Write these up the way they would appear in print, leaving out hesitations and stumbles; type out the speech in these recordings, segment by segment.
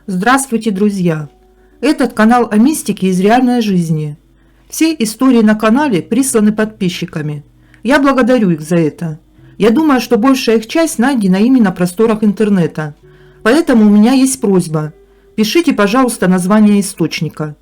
Здравствуйте, друзья! Этот канал о мистике из реальной жизни. Все истории на канале присланы подписчиками. Я благодарю их за это. Я думаю, что большая их часть найдена ими на просторах интернета. Поэтому у меня есть просьба. Пишите, пожалуйста, название источника.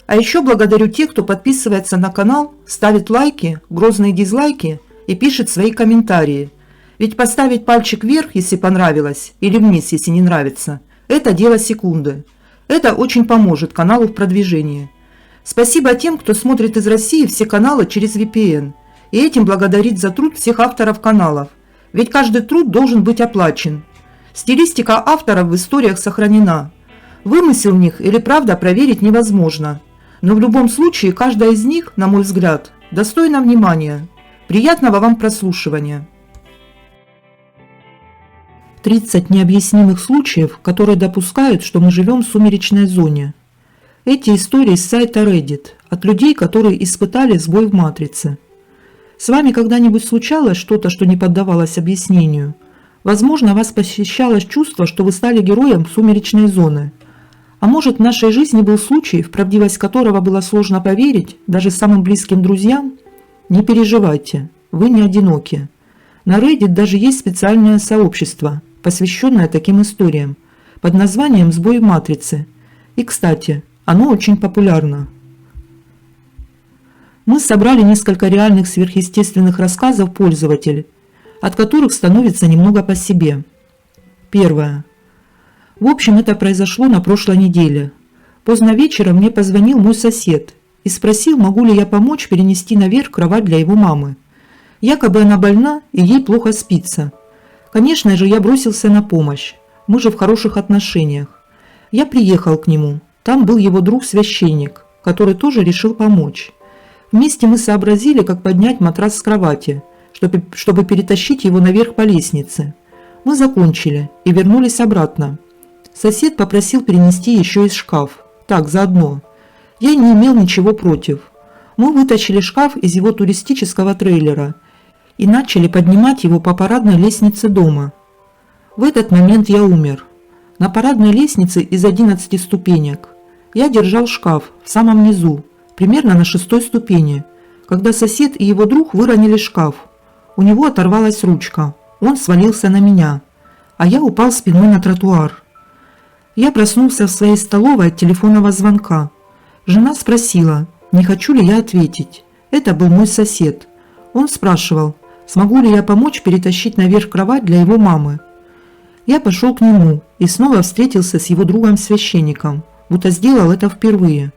А еще благодарю тех, кто подписывается на канал, ставит лайки, грозные дизлайки и пишет свои комментарии. Ведь поставить пальчик вверх, если понравилось, или вниз, если не нравится, это дело секунды. Это очень поможет каналу в продвижении. Спасибо тем, кто смотрит из России все каналы через VPN. И этим благодарить за труд всех авторов каналов. Ведь каждый труд должен быть оплачен. Стилистика авторов в историях сохранена. Вымысел в них или правда проверить невозможно. Но в любом случае каждая из них, на мой взгляд, достойна внимания. Приятного вам прослушивания. 30 необъяснимых случаев, которые допускают, что мы живем в сумеречной зоне. Эти истории с сайта Reddit, от людей, которые испытали сбой в матрице. С вами когда-нибудь случалось что-то, что не поддавалось объяснению? Возможно, вас посещало чувство, что вы стали героем сумеречной зоны. А может, в нашей жизни был случай, в правдивость которого было сложно поверить, даже самым близким друзьям? Не переживайте, вы не одиноки. На Reddit даже есть специальное сообщество, посвященное таким историям, под названием «Сбой в матрице». И, кстати, оно очень популярно. Мы собрали несколько реальных сверхъестественных рассказов пользователей, от которых становится немного по себе. Первое. В общем, это произошло на прошлой неделе. Поздно вечером мне позвонил мой сосед и спросил, могу ли я помочь перенести наверх кровать для его мамы. Якобы она больна и ей плохо спится. Конечно же, я бросился на помощь. Мы же в хороших отношениях. Я приехал к нему. Там был его друг-священник, который тоже решил помочь. Вместе мы сообразили, как поднять матрас с кровати, чтобы перетащить его наверх по лестнице. Мы закончили и вернулись обратно. Сосед попросил перенести еще и шкаф. Так, заодно. Я не имел ничего против. Мы вытащили шкаф из его туристического трейлера и начали поднимать его по парадной лестнице дома. В этот момент я умер. На парадной лестнице из 11 ступенек. Я держал шкаф в самом низу, примерно на 6-й ступени, когда сосед и его друг выронили шкаф. У него оторвалась ручка, он свалился на меня, а я упал спиной на тротуар. Я проснулся в своей столовой от телефонного звонка. Жена спросила, не хочу ли я ответить. Это был мой сосед. Он спрашивал, смогу ли я помочь перетащить наверх кровать для его мамы. Я пошел к нему и снова встретился с его другом-священником, будто сделал это впервые.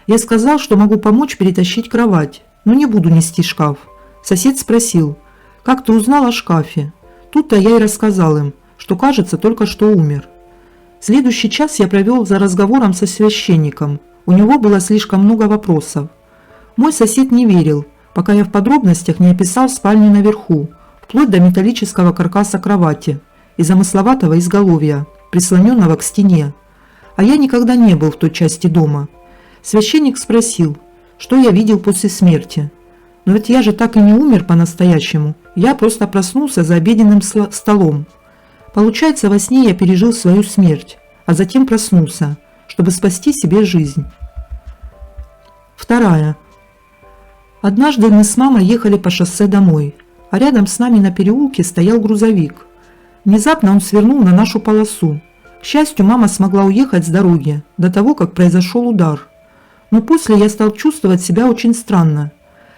Я сказал, что могу помочь перетащить кровать, но не буду нести шкаф. Сосед спросил, как ты узнал о шкафе? Тут-то я и рассказал им, что, кажется, только что умер. Следующий час я провел за разговором со священником. У него было слишком много вопросов. Мой сосед не верил, пока я в подробностях не описал спальню наверху, вплоть до металлического каркаса кровати и замысловатого изголовья, прислоненного к стене. А я никогда не был в той части дома. Священник спросил, что я видел после смерти. Но ведь я же так и не умер по-настоящему. Я просто проснулся за обеденным столом. Получается, во сне я пережил свою смерть, а затем проснулся, чтобы спасти себе жизнь. Вторая. Однажды мы с мамой ехали по шоссе домой, а рядом с нами на переулке стоял грузовик. Внезапно он свернул на нашу полосу. К счастью, мама смогла уехать с дороги до того, как произошел удар. Но после я стал чувствовать себя очень странно.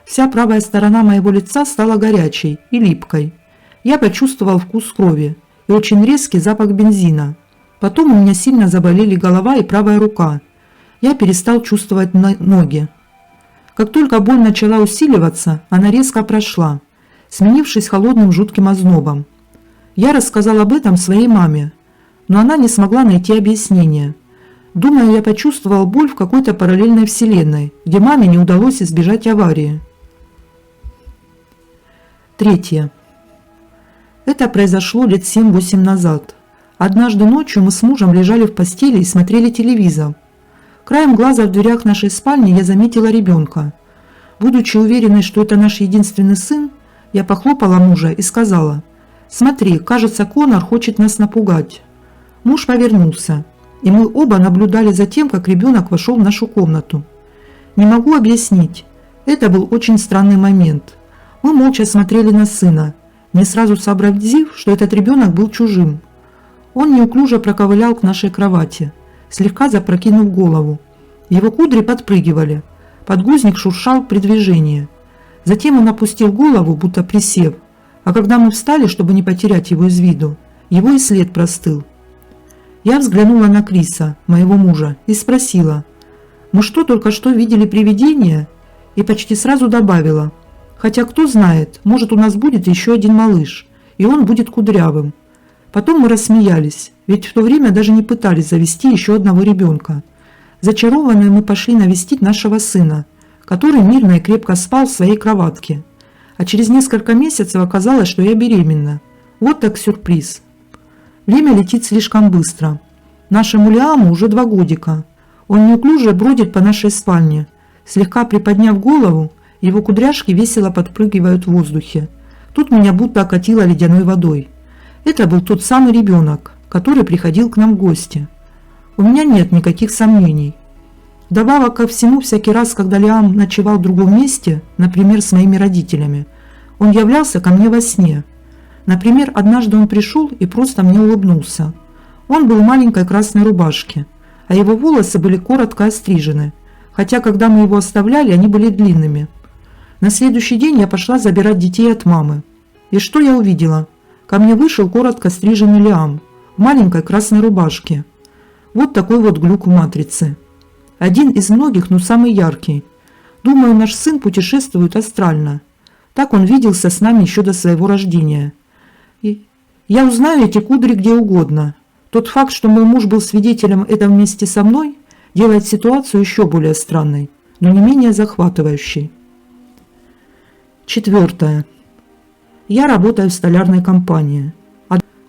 Вся правая сторона моего лица стала горячей и липкой. Я почувствовал вкус крови и очень резкий запах бензина. Потом у меня сильно заболели голова и правая рука. Я перестал чувствовать ноги. Как только боль начала усиливаться, она резко прошла, сменившись холодным жутким ознобом. Я рассказал об этом своей маме, но она не смогла найти объяснение. Думаю, я почувствовал боль в какой-то параллельной вселенной, где маме не удалось избежать аварии. Третье. Это произошло лет 7-8 назад. Однажды ночью мы с мужем лежали в постели и смотрели телевизор. Краем глаза в дверях нашей спальни я заметила ребенка. Будучи уверенной, что это наш единственный сын, я похлопала мужа и сказала: «Смотри, кажется, Конор хочет нас напугать». Муж повернулся. и мы оба наблюдали за тем, как ребенок вошел в нашу комнату. Не могу объяснить, это был очень странный момент. Мы молча смотрели на сына, не сразу сообразив, что этот ребенок был чужим. Он неуклюже проковылял к нашей кровати, слегка запрокинув голову. Его кудри подпрыгивали, подгузник шуршал при движении. Затем он опустил голову, будто присев, а когда мы встали, чтобы не потерять его из виду, его и след простыл. Я взглянула на Криса, моего мужа, и спросила: «Мы что, только что видели привидение?» И почти сразу добавила: «Хотя кто знает, может, у нас будет еще один малыш, и он будет кудрявым». Потом мы рассмеялись, ведь в то время даже не пытались завести еще одного ребенка. Зачарованные мы пошли навестить нашего сына, который мирно и крепко спал в своей кроватке. А через несколько месяцев оказалось, что я беременна. Вот так сюрприз. Время летит слишком быстро. Нашему Лиаму уже 2 годика. Он неуклюже бродит по нашей спальне. Слегка приподняв голову, его кудряшки весело подпрыгивают в воздухе. Тут меня будто окатило ледяной водой. Это был тот самый ребенок, который приходил к нам в гости. У меня нет никаких сомнений. Вдобавок ко всему, всякий раз, когда Лиам ночевал в другом месте, например, с моими родителями, он являлся ко мне во сне. Например, однажды он пришел и просто мне улыбнулся. Он был в маленькой красной рубашке, а его волосы были коротко острижены, хотя когда мы его оставляли, они были длинными. На следующий день я пошла забирать детей от мамы. И что я увидела? Ко мне вышел коротко стриженный Лиам в маленькой красной рубашке. Вот такой вот глюк в матрице. Один из многих, но самый яркий. Думаю, наш сын путешествует астрально. Так он виделся с нами еще до своего рождения. И я узнаю эти кудри где угодно. Тот факт, что мой муж был свидетелем этого вместе со мной, делает ситуацию еще более странной, но не менее захватывающей. 4. Я работаю в столярной компании.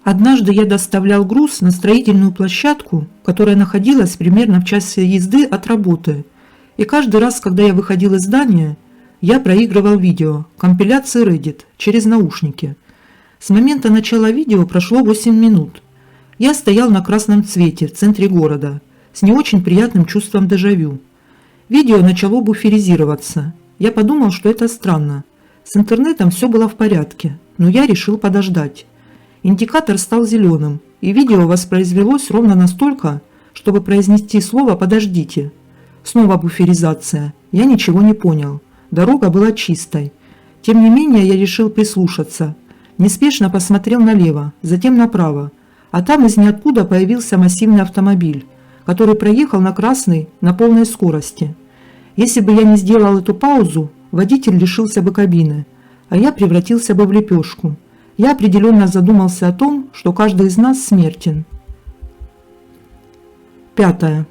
Однажды я доставлял груз на строительную площадку, которая находилась примерно в часе езды от работы. И каждый раз, когда я выходил из здания, я проигрывал видео, компиляции Reddit, через наушники. С момента начала видео прошло 8 минут. Я стоял на красном цвете в центре города, с не очень приятным чувством дежавю. Видео начало буферизироваться. Я подумал, что это странно. С интернетом все было в порядке, но я решил подождать. Индикатор стал зеленым, и видео воспроизвелось ровно настолько, чтобы произнести слово «подождите». Снова буферизация. Я ничего не понял. Дорога была чистой. Тем не менее, я решил прислушаться. Неспешно посмотрел налево, затем направо. А там из ниоткуда появился массивный автомобиль, который проехал на красный на полной скорости. Если бы я не сделал эту паузу, водитель лишился бы кабины, а я превратился бы в лепешку. Я определенно задумался о том, что каждый из нас смертен. 5.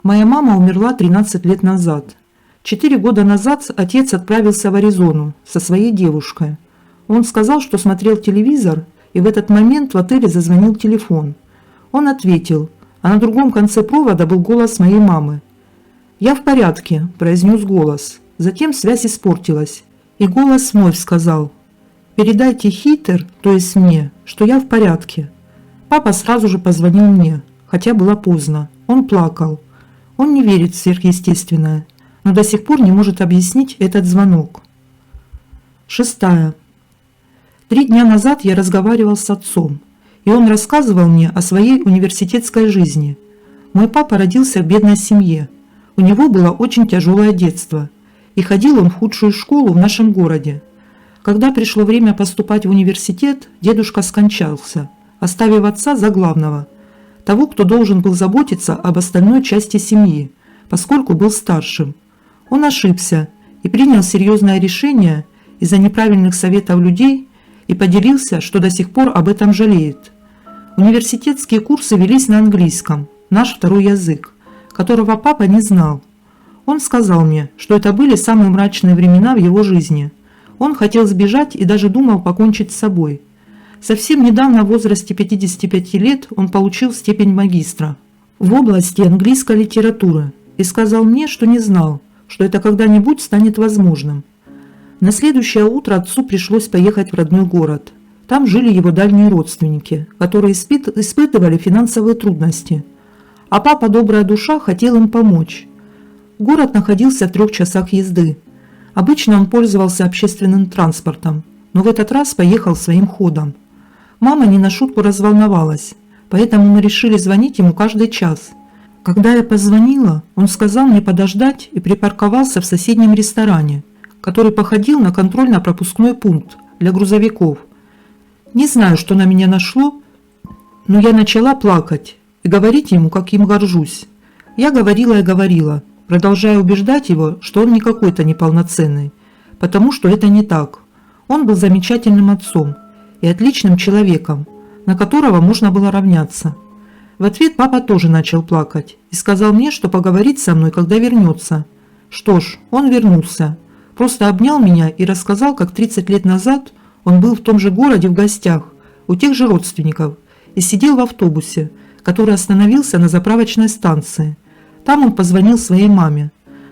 Моя мама умерла 13 лет назад. 4 года назад отец отправился в Аризону со своей девушкой. Он сказал, что смотрел телевизор, и в этот момент в отеле зазвонил телефон. Он ответил, а на другом конце провода был голос моей мамы. «Я в порядке», – произнес голос. Затем связь испортилась, и голос вновь сказал: «Передайте Хитер, то есть мне, что я в порядке». Папа сразу же позвонил мне, хотя было поздно. Он плакал. Он не верит в сверхъестественное, но до сих пор не может объяснить этот звонок. 6. 3 дня назад я разговаривал с отцом, и он рассказывал мне о своей университетской жизни. Мой папа родился в бедной семье. У него было очень тяжелое детство, и ходил он в худшую школу в нашем городе. Когда пришло время поступать в университет, дедушка скончался, оставив отца за главного, того, кто должен был заботиться об остальной части семьи, поскольку был старшим. Он ошибся и принял серьезное решение из-за неправильных советов людей и поделился, что до сих пор об этом жалеет. Университетские курсы велись на английском, наш второй язык, которого папа не знал. Он сказал мне, что это были самые мрачные времена в его жизни. Он хотел сбежать и даже думал покончить с собой. Совсем недавно, в возрасте 55 лет, он получил степень магистра в области английской литературы и сказал мне, что не знал, что это когда-нибудь станет возможным. На следующее утро отцу пришлось поехать в родной город. Там жили его дальние родственники, которые испытывали финансовые трудности. а папа, добрая душа, хотел им помочь. Город находился в 3 часах езды. Обычно он пользовался общественным транспортом, но в этот раз поехал своим ходом. Мама не на шутку разволновалась, поэтому мы решили звонить ему каждый час. Когда я позвонила, он сказал мне подождать и припарковался в соседнем ресторане, который походил на контрольно-пропускной пункт для грузовиков. Не знаю, что на меня нашло, но я начала плакать и говорить ему, как им горжусь. Я говорила и говорила, продолжая убеждать его, что он не какой-то неполноценный, потому что это не так. Он был замечательным отцом и отличным человеком, на которого можно было равняться. В ответ папа тоже начал плакать и сказал мне, что поговорит со мной, когда вернется. Что ж, он вернулся, просто обнял меня и рассказал, как 30 лет назад он был в том же городе в гостях, у тех же родственников, и сидел в автобусе, который остановился на заправочной станции. Там он позвонил своей маме,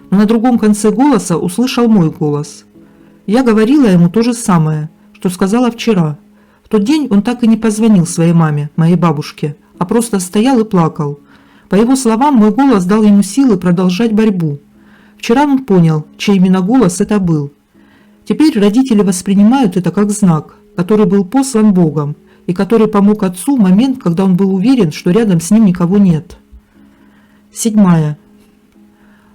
но на другом конце голоса услышал мой голос. Я говорила ему то же самое, что сказала вчера. В тот день он так и не позвонил своей маме, моей бабушке, а просто стоял и плакал. По его словам, мой голос дал ему силы продолжать борьбу. Вчера он понял, чей именно голос это был. Теперь родители воспринимают это как знак, который был послан Богом и который помог отцу в момент, когда он был уверен, что рядом с ним никого нет. 7.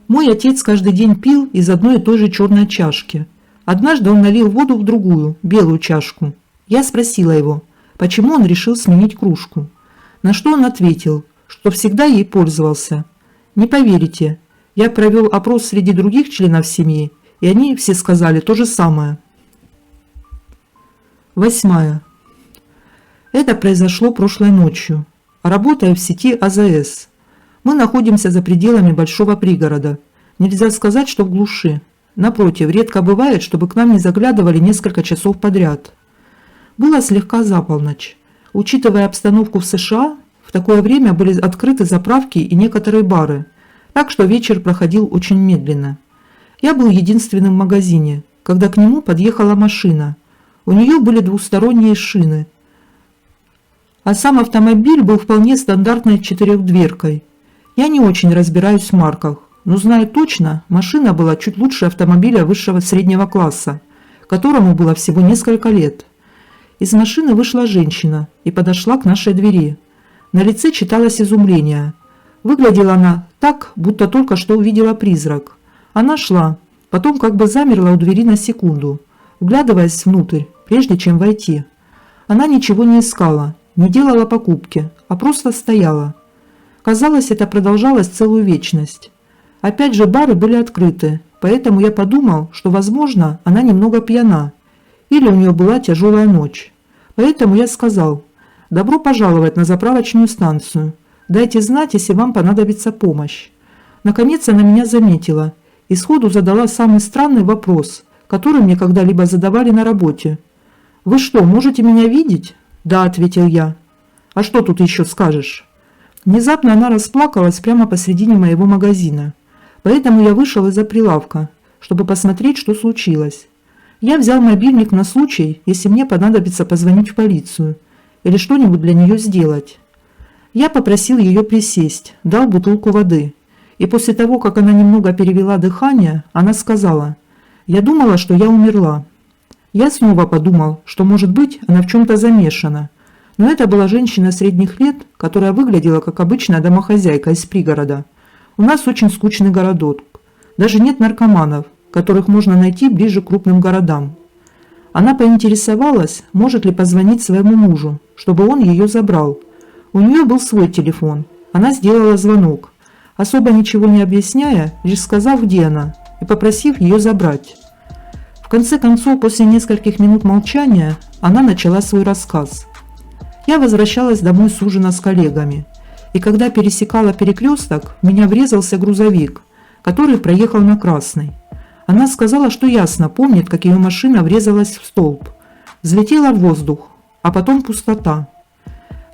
Мой отец каждый день пил из одной и той же черной чашки. Однажды он налил воду в другую, белую чашку. Я спросила его, почему он решил сменить кружку. На что он ответил, что всегда ей пользовался. Не поверите, я провел опрос среди других членов семьи, и они все сказали то же самое. 8. Это произошло прошлой ночью. Работаю в сети АЗС. Мы находимся за пределами большого пригорода. Нельзя сказать, что в глуши. Напротив, редко бывает, чтобы к нам не заглядывали несколько часов подряд. Было слегка за полночь. Учитывая обстановку в США, в такое время были открыты заправки и некоторые бары, так что вечер проходил очень медленно. Я был единственным в магазине, когда к нему подъехала машина. У нее были двусторонние шины, а сам автомобиль был вполне стандартной 4-дверкой. Я не очень разбираюсь в марках, но знаю точно, машина была чуть лучше автомобиля высшего среднего класса, которому было всего несколько лет. Из машины вышла женщина и подошла к нашей двери. На лице читалось изумление. Выглядела она так, будто только что увидела призрак. Она шла, потом как бы замерла у двери на секунду, вглядываясь внутрь, прежде чем войти. Она ничего не искала, не делала покупки, а просто стояла. Казалось, это продолжалось целую вечность. Опять же, бары были открыты, поэтому я подумал, что, возможно, она немного пьяна, или у нее была тяжелая ночь. Поэтому я сказал: «Добро пожаловать на заправочную станцию. Дайте знать, если вам понадобится помощь». Наконец она меня заметила и сходу задала самый странный вопрос, который мне когда-либо задавали на работе. «Вы что, можете меня видеть?» «Да», — ответил я. «А что тут еще скажешь?» Внезапно она расплакалась прямо посредине моего магазина, поэтому я вышел из-за прилавка, чтобы посмотреть, что случилось. Я взял мобильник на случай, если мне понадобится позвонить в полицию или что-нибудь для нее сделать. Я попросил ее присесть, дал бутылку воды, и после того, как она немного перевела дыхание, она сказала: «Я думала, что я умерла». Я снова подумал, что, может быть, она в чем-то замешана, но это была женщина средних лет, которая выглядела как обычная домохозяйка из пригорода. У нас очень скучный городок. Даже нет наркоманов, которых можно найти ближе к крупным городам. Она поинтересовалась, может ли позвонить своему мужу, чтобы он ее забрал. У нее был свой телефон. Она сделала звонок, особо ничего не объясняя, лишь сказав, где она, и попросив ее забрать. В конце концов, после нескольких минут молчания, она начала свой рассказ. Я возвращалась домой с ужина с коллегами, и когда пересекала перекресток, в меня врезался грузовик, который проехал на красный. Она сказала, что ясно помнит, как ее машина врезалась в столб, взлетела в воздух, а потом пустота.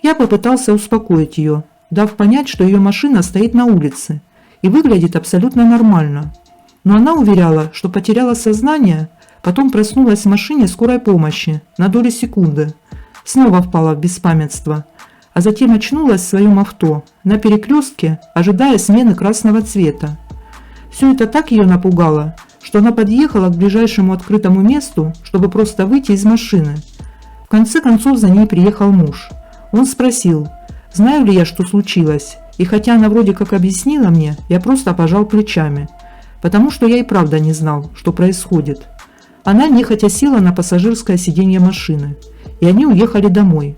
Я попытался успокоить ее, дав понять, что ее машина стоит на улице и выглядит абсолютно нормально. Но она уверяла, что потеряла сознание, потом проснулась в машине скорой помощи на долю секунды, снова впала в беспамятство, а затем очнулась в своем авто на перекрестке, ожидая смены красного цвета. Все это так ее напугало, что она подъехала к ближайшему открытому месту, чтобы просто выйти из машины. В конце концов за ней приехал муж. Он спросил, знаю ли я, что случилось, и хотя она вроде как объяснила мне, я просто пожал плечами, потому что я и правда не знал, что происходит. Она нехотя села на пассажирское сиденье машины, и они уехали домой.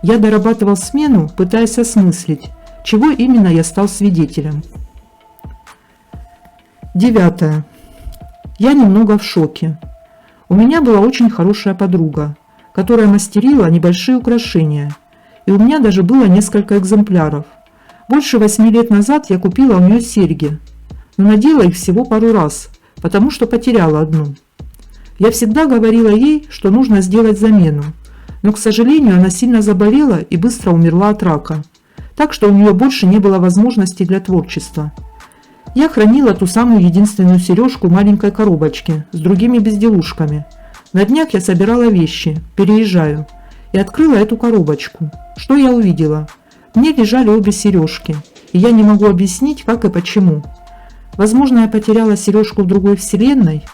Я дорабатывал смену, пытаясь осмыслить, чего именно я стал свидетелем. 9. Я немного в шоке. У меня была очень хорошая подруга, которая мастерила небольшие украшения, и у меня даже было несколько экземпляров. Больше 8 лет назад я купила у нее серьги, но надела их всего пару раз, потому что потеряла одну. Я всегда говорила ей, что нужно сделать замену, но, к сожалению, она сильно заболела и быстро умерла от рака, так что у нее больше не было возможностей для творчества. Я хранила ту самую единственную сережку в маленькой коробочке с другими безделушками. На днях я собирала вещи, переезжаю, и открыла эту коробочку. Что я увидела? В ней лежали обе сережки, и я не могу объяснить, как и почему. Возможно, я потеряла сережку в другой вселенной.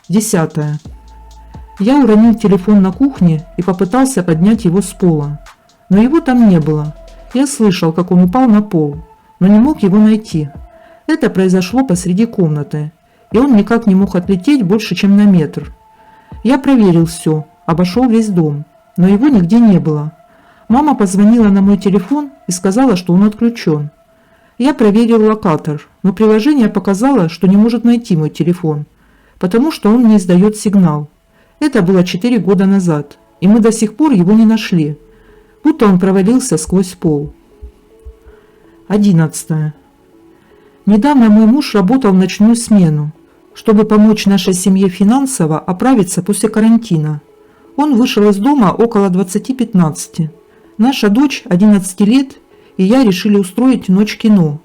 10. Я уронил телефон на кухне и попытался поднять его с пола. Но его там не было. Я слышал, как он упал на пол, но не мог его найти. Это произошло посреди комнаты, и он никак не мог отлететь больше, чем на метр. Я проверил все, обошел весь дом, но его нигде не было. Мама позвонила на мой телефон и сказала, что он отключен. Я проверил локатор, но приложение показало, что не может найти мой телефон, потому что он не издает сигнал. Это было 4 года назад, и мы до сих пор его не нашли, будто он провалился сквозь пол. 11. Недавно мой муж работал в ночную смену, чтобы помочь нашей семье финансово оправиться после карантина. Он вышел из дома около 20:15. Наша дочь 11 лет и я решили устроить ночь кино.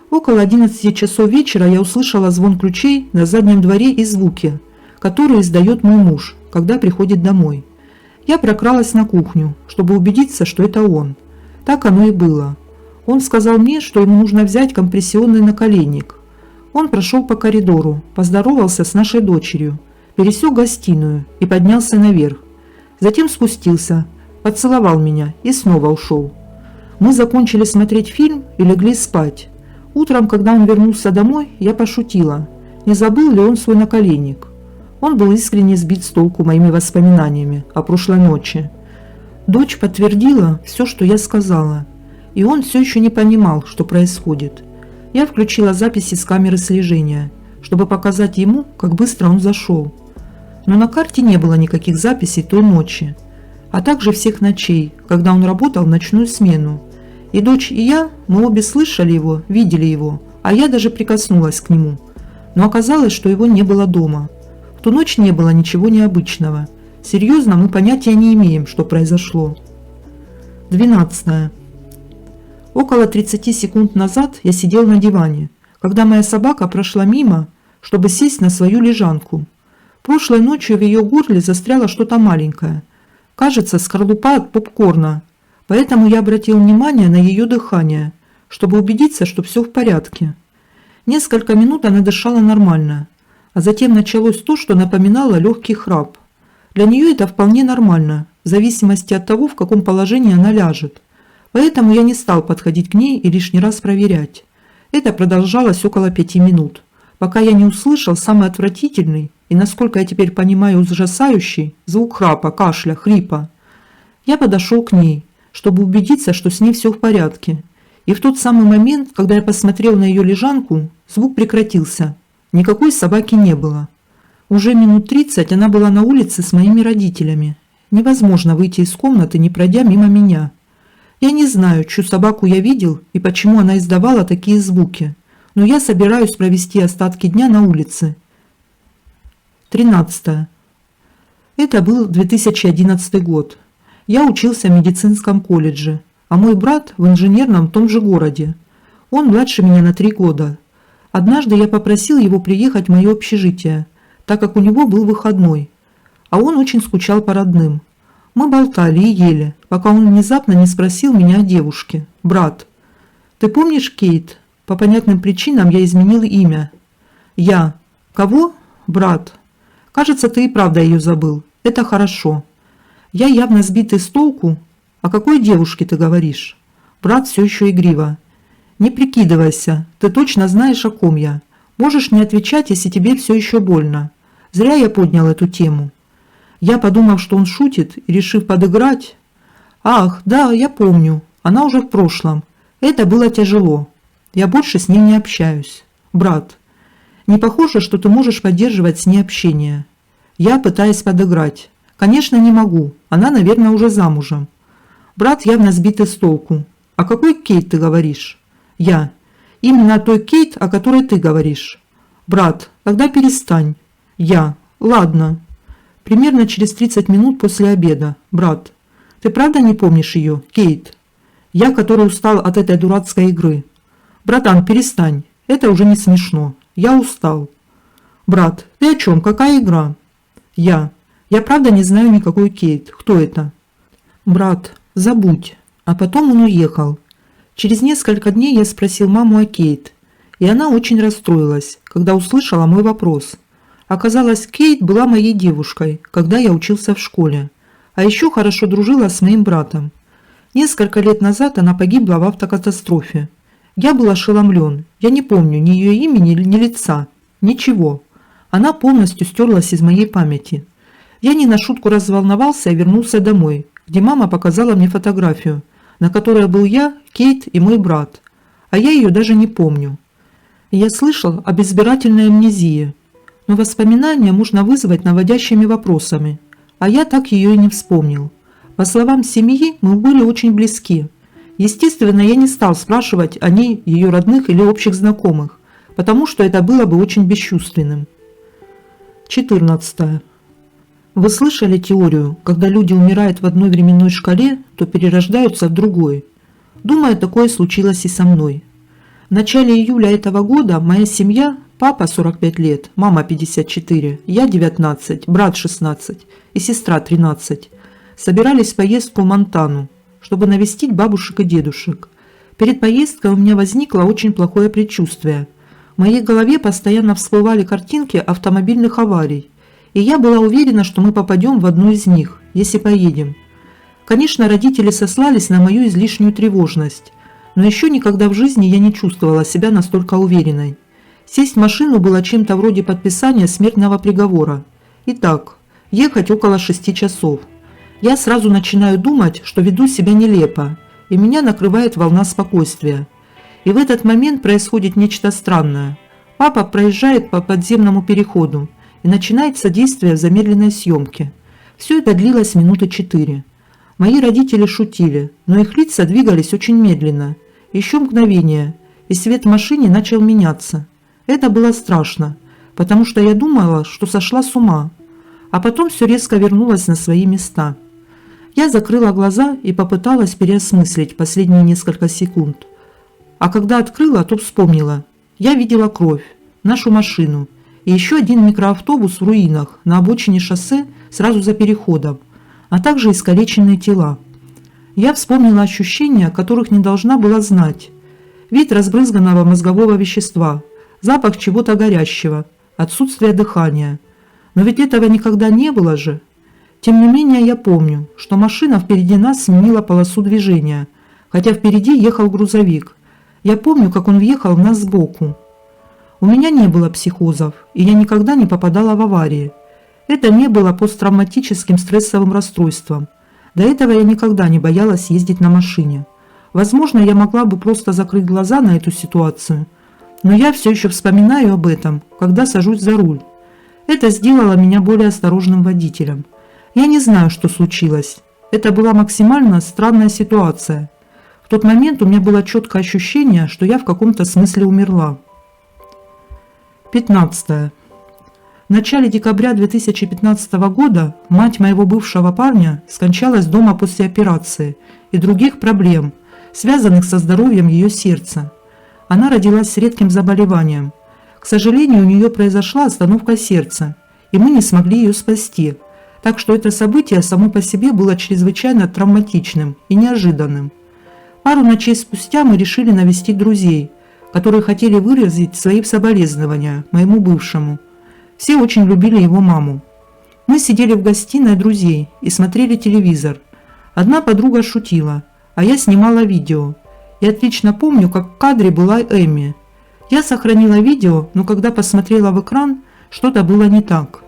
Около 11 часов вечера я услышала звон ключей на заднем дворе и звуки, которые издает мой муж, когда приходит домой. Я прокралась на кухню, чтобы убедиться, что это он. Так оно и было. Он сказал мне, что ему нужно взять компрессионный наколенник. Он прошел по коридору, поздоровался с нашей дочерью, пересек гостиную и поднялся наверх. Затем спустился, поцеловал меня и снова ушел. Мы закончили смотреть фильм и легли спать. Утром, когда он вернулся домой, я пошутила, не забыл ли он свой наколенник. Он был искренне сбит с толку моими воспоминаниями о прошлой ночи. Дочь подтвердила все, что я сказала, и он все еще не понимал, что происходит. Я включила записи с камеры слежения, чтобы показать ему, как быстро он зашел. Но на карте не было никаких записей той ночи, а также всех ночей, когда он работал в ночную смену. И дочь, и я, мы обе слышали его, видели его, а я даже прикоснулась к нему. Но оказалось, что его не было дома. В ту ночь не было ничего необычного. Серьезно, мы понятия не имеем, что произошло. 12. Около 30 секунд назад я сидел на диване, когда моя собака прошла мимо, чтобы сесть на свою лежанку. Прошлой ночью в ее горле застряло что-то маленькое. Кажется, скорлупа от попкорна. Поэтому я обратил внимание на ее дыхание, чтобы убедиться, что все в порядке. Несколько минут она дышала нормально, а затем началось то, что напоминало легкий храп. Для нее это вполне нормально, в зависимости от того, в каком положении она ляжет. Поэтому я не стал подходить к ней и лишний раз проверять. Это продолжалось около 5 минут, пока я не услышал самый отвратительный и, насколько я теперь понимаю, ужасающий звук храпа, кашля, хрипа. Я подошел к ней, чтобы убедиться, что с ней все в порядке. И в тот самый момент, когда я посмотрел на ее лежанку, звук прекратился. Никакой собаки не было. Уже минут 30 она была на улице с моими родителями. Невозможно выйти из комнаты, не пройдя мимо меня. Я не знаю, чью собаку я видел и почему она издавала такие звуки, но я собираюсь провести остатки дня на улице. 13. Это был 2011 год. Я учился в медицинском колледже, а мой брат в инженерном в том же городе. Он младше меня на 3 года. Однажды я попросил его приехать в мое общежитие, так как у него был выходной, а он очень скучал по родным. Мы болтали и ели, пока он внезапно не спросил меня о девушке. «Брат, ты помнишь Кейт?» По понятным причинам я изменил имя. Я. «Кого?» «Брат. Кажется, ты и правда ее забыл. Это хорошо». Я явно сбитый с толку. «О какой девушке ты говоришь?» Брат все еще игриво. «Не прикидывайся, ты точно знаешь, о ком я. Можешь не отвечать, если тебе все еще больно. Зря я поднял эту тему». Я, подумав, что он шутит, и решив подыграть... «Ах, да, я помню. Она уже в прошлом. Это было тяжело. Я больше с ним не общаюсь. Брат, не похоже, что ты можешь поддерживать с ней общение». Я, пытаясь подыграть. «Конечно, не могу. Она, наверное, уже замужем». Брат явно сбитый с толку. «О какой Кейт ты говоришь?» Я. «Именно о той Кейт, о которой ты говоришь». Брат, тогда перестань. Я. «Ладно». Примерно через 30 минут после обеда. Брат, ты правда не помнишь ее, Кейт? Я, который устал от этой дурацкой игры. Братан, перестань. Это уже не смешно. Я устал. Брат, ты о чем? Какая игра? Я правда не знаю никакой Кейт. Кто это? Брат, забудь. А потом он уехал. Через несколько дней я спросил маму о Кейт. И она очень расстроилась, когда услышала мой вопрос. Оказалось, Кейт была моей девушкой, когда я учился в школе. А еще хорошо дружила с моим братом. Несколько лет назад она погибла в автокатастрофе. Я был ошеломлен. Я не помню ни ее имени, ни лица. Ничего. Она полностью стерлась из моей памяти. Я не на шутку разволновался и вернулся домой, где мама показала мне фотографию, на которой был я, Кейт и мой брат. А я ее даже не помню. Я слышал об избирательной амнезии. Но воспоминания можно вызвать наводящими вопросами, а я так ее и не вспомнил. По словам семьи, мы были очень близки. Естественно, я не стал спрашивать о ней ее родных или общих знакомых, потому что это было бы очень бесчувственным. 14. Вы слышали теорию, когда люди умирают в одной временной шкале, то перерождаются в другой? Думаю, такое случилось и со мной. В начале июля этого года моя семья, папа 45 лет, мама 54, я 19, брат 16 и сестра 13, собирались в поездку в Монтану, чтобы навестить бабушек и дедушек. Перед поездкой у меня возникло очень плохое предчувствие. В моей голове постоянно всплывали картинки автомобильных аварий, и я была уверена, что мы попадем в одну из них, если поедем. Конечно, родители сослались на мою излишнюю тревожность, но еще никогда в жизни я не чувствовала себя настолько уверенной. Сесть в машину было чем-то вроде подписания смертного приговора. Итак, ехать около 6 часов. Я сразу начинаю думать, что веду себя нелепо, и меня накрывает волна спокойствия. И в этот момент происходит нечто странное. Папа проезжает по подземному переходу, и начинается действие в замедленной съемке. Все это длилось минуты 4. Мои родители шутили, но их лица двигались очень медленно. Еще мгновение, и свет в машине начал меняться. Это было страшно, потому что я думала, что сошла с ума. А потом все резко вернулось на свои места. Я закрыла глаза и попыталась переосмыслить последние несколько секунд. А когда открыла, то вспомнила. Я видела кровь, нашу машину и еще один микроавтобус в руинах на обочине шоссе сразу за переходом, а также искалеченные тела. Я вспомнила ощущения, которых не должна была знать. Вид разбрызганного мозгового вещества, запах чего-то горящего, отсутствие дыхания. Но ведь этого никогда не было же. Тем не менее, я помню, что машина впереди нас сменила полосу движения, хотя впереди ехал грузовик. Я помню, как он въехал в нас сбоку. У меня не было психозов, и я никогда не попадала в аварии. Это не было посттравматическим стрессовым расстройством. До этого я никогда не боялась ездить на машине. Возможно, я могла бы просто закрыть глаза на эту ситуацию, но я все еще вспоминаю об этом, когда сажусь за руль. Это сделало меня более осторожным водителем. Я не знаю, что случилось. Это была максимально странная ситуация. В тот момент у меня было четкое ощущение, что я в каком-то смысле умерла. 15. В начале декабря 2015 года мать моего бывшего парня скончалась дома после операции и других проблем, связанных со здоровьем ее сердца. Она родилась с редким заболеванием. К сожалению, у нее произошла остановка сердца, и мы не смогли ее спасти. Так что это событие само по себе было чрезвычайно травматичным и неожиданным. Пару ночей спустя мы решили навестить друзей, которые хотели выразить свои соболезнования моему бывшему. Все очень любили его маму. Мы сидели в гостиной друзей и смотрели телевизор. Одна подруга шутила, а я снимала видео. И отлично помню, как в кадре была Эми. Я сохранила видео, но когда посмотрела в экран, что-то было не так.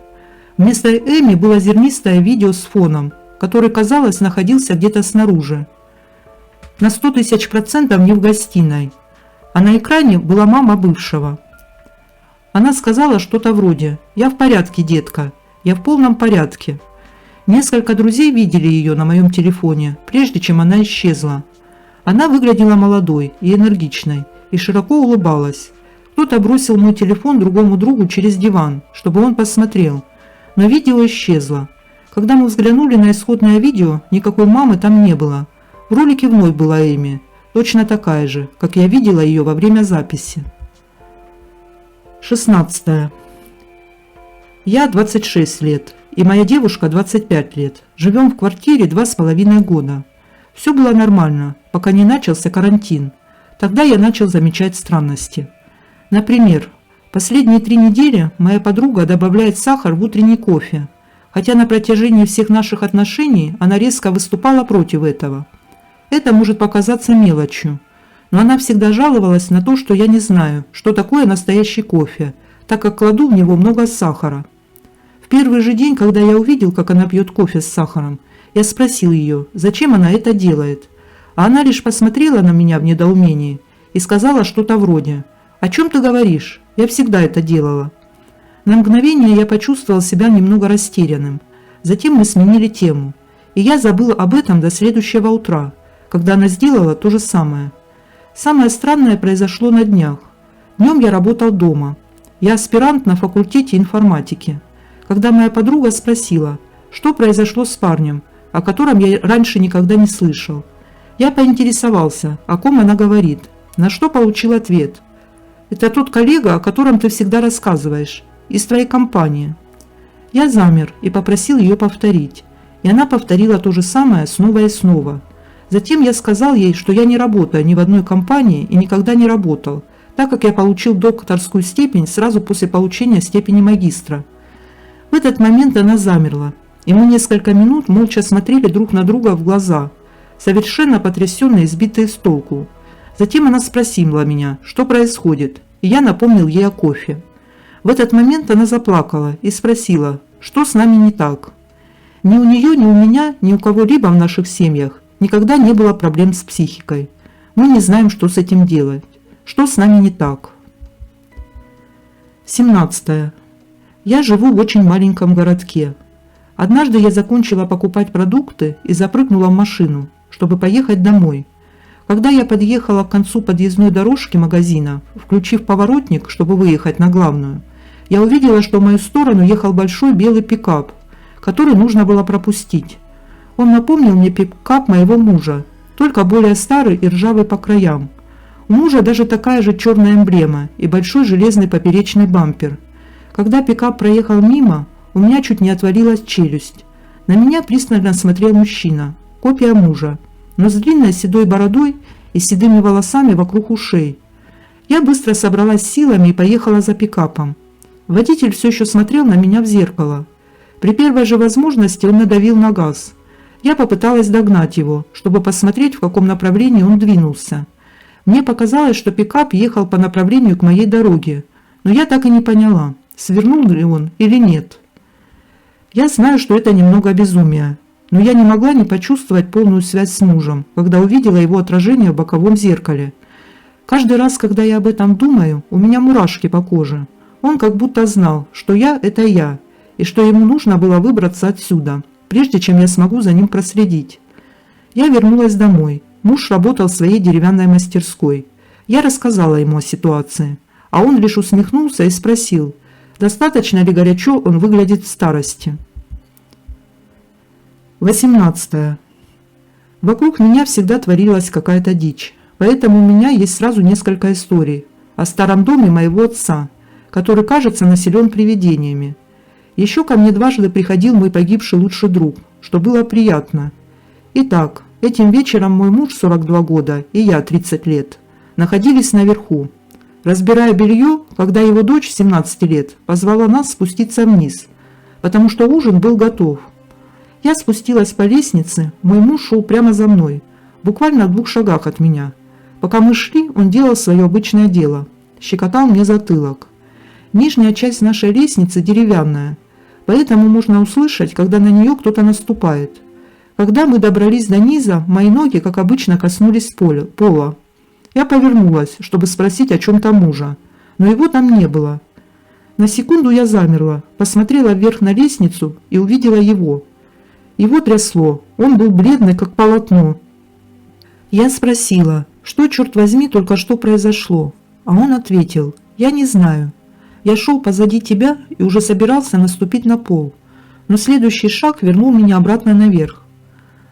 Вместо Эми было зернистое видео с фоном, который, казалось, находился где-то снаружи. На 100 000% не в гостиной. А на экране была мама бывшего. Она сказала что-то вроде: «Я в порядке, детка, я в полном порядке». Несколько друзей видели ее на моем телефоне, прежде чем она исчезла. Она выглядела молодой и энергичной, и широко улыбалась. Кто-то бросил мой телефон другому другу через диван, чтобы он посмотрел, но видео исчезло. Когда мы взглянули на исходное видео, никакой мамы там не было. В ролике вновь была Эми, точно такая же, как я видела ее во время записи. 16. Я 26 лет, и моя девушка 25 лет. Живем в квартире 2,5 года. Все было нормально, пока не начался карантин. Тогда я начал замечать странности. Например, последние 3 недели моя подруга добавляет сахар в утренний кофе, хотя на протяжении всех наших отношений она резко выступала против этого. Это может показаться мелочью, но она всегда жаловалась на то, что я не знаю, что такое настоящий кофе, так как кладу в него много сахара. В первый же день, когда я увидел, как она пьет кофе с сахаром, я спросил ее, зачем она это делает, а она лишь посмотрела на меня в недоумении и сказала что-то вроде: «О чем ты говоришь? Я всегда это делала». На мгновение я почувствовал себя немного растерянным. Затем мы сменили тему, и я забыл об этом до следующего утра, когда она сделала то же самое. Самое странное произошло на днях. Днем я работал дома. Я аспирант на факультете информатики. Когда моя подруга спросила, что произошло с парнем, о котором я раньше никогда не слышал, я поинтересовался, о ком она говорит, на что получил ответ: «Это тот коллега, о котором ты всегда рассказываешь, из твоей компании». Я замер и попросил ее повторить, и она повторила то же самое снова и снова. Затем я сказал ей, что я не работаю ни в одной компании и никогда не работал, так как я получил докторскую степень сразу после получения степени магистра. В этот момент она замерла, и мы несколько минут молча смотрели друг на друга в глаза, совершенно потрясенные и сбитые с толку. Затем она спросила меня, что происходит, и я напомнил ей о кофе. В этот момент она заплакала и спросила, что с нами не так. Ни у нее, ни у меня, ни у кого-либо в наших семьях никогда не было проблем с психикой. Мы не знаем, что с этим делать. Что с нами не так? 17. Я живу в очень маленьком городке. Однажды я закончила покупать продукты и запрыгнула в машину, чтобы поехать домой. Когда я подъехала к концу подъездной дорожки магазина, включив поворотник, чтобы выехать на главную, я увидела, что в мою сторону ехал большой белый пикап, который нужно было пропустить. Он напомнил мне пикап моего мужа, только более старый и ржавый по краям. У мужа даже такая же черная эмблема и большой железный поперечный бампер. Когда пикап проехал мимо, у меня чуть не отвалилась челюсть. На меня пристально смотрел мужчина, копия мужа, но с длинной седой бородой и седыми волосами вокруг ушей. Я быстро собралась силами и поехала за пикапом. Водитель все еще смотрел на меня в зеркало. При первой же возможности он надавил на газ. Я попыталась догнать его, чтобы посмотреть, в каком направлении он двинулся. Мне показалось, что пикап ехал по направлению к моей дороге, но я так и не поняла, свернул ли он или нет. Я знаю, что это немного безумие, но я не могла не почувствовать полную связь с мужем, когда увидела его отражение в боковом зеркале. Каждый раз, когда я об этом думаю, у меня мурашки по коже. Он как будто знал, что я – это я, и что ему нужно было выбраться отсюда, прежде чем я смогу за ним проследить. Я вернулась домой. Муж работал в своей деревянной мастерской. Я рассказала ему о ситуации, а он лишь усмехнулся и спросил, достаточно ли горячо он выглядит в старости. 18. Вокруг меня всегда творилась какая-то дичь, поэтому у меня есть сразу несколько историй о старом доме моего отца, который, кажется, населен привидениями. Еще ко мне дважды приходил мой погибший лучший друг, что было приятно. Итак, этим вечером мой муж 42 года и я 30 лет находились наверху, разбирая белье, когда его дочь 17 лет позвала нас спуститься вниз, потому что ужин был готов. Я спустилась по лестнице, мой муж шел прямо за мной, буквально в 2 шагах от меня. Пока мы шли, он делал свое обычное дело, щекотал мне затылок. Нижняя часть нашей лестницы деревянная, поэтому можно услышать, когда на нее кто-то наступает. Когда мы добрались до низа, мои ноги, как обычно, коснулись пола. Я повернулась, чтобы спросить о чем-то мужа, но его там не было. На секунду я замерла, посмотрела вверх на лестницу и увидела его. Его трясло, он был бледный, как полотно. Я спросила, что, черт возьми, только что произошло, а он ответил: «Я не знаю. Я шел позади тебя и уже собирался наступить на пол, но следующий шаг вернул меня обратно наверх».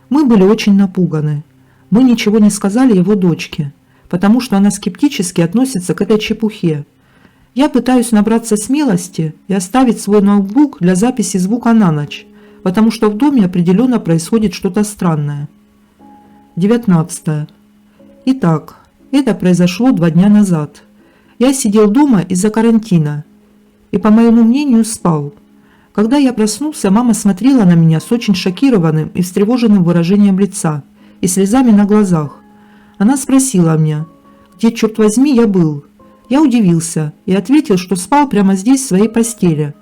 Мы были очень напуганы. Мы ничего не сказали его дочке, потому что она скептически относится к этой чепухе. Я пытаюсь набраться смелости и оставить свой ноутбук для записи звука на ночь, потому что в доме определенно происходит что-то странное. 19. Итак, это произошло 2 дня назад. Я сидел дома из-за карантина и, по моему мнению, спал. Когда я проснулся, мама смотрела на меня с очень шокированным и встревоженным выражением лица и слезами на глазах. Она спросила меня, где, черт возьми, я был. Я удивился и ответил, что спал прямо здесь, в своей постели.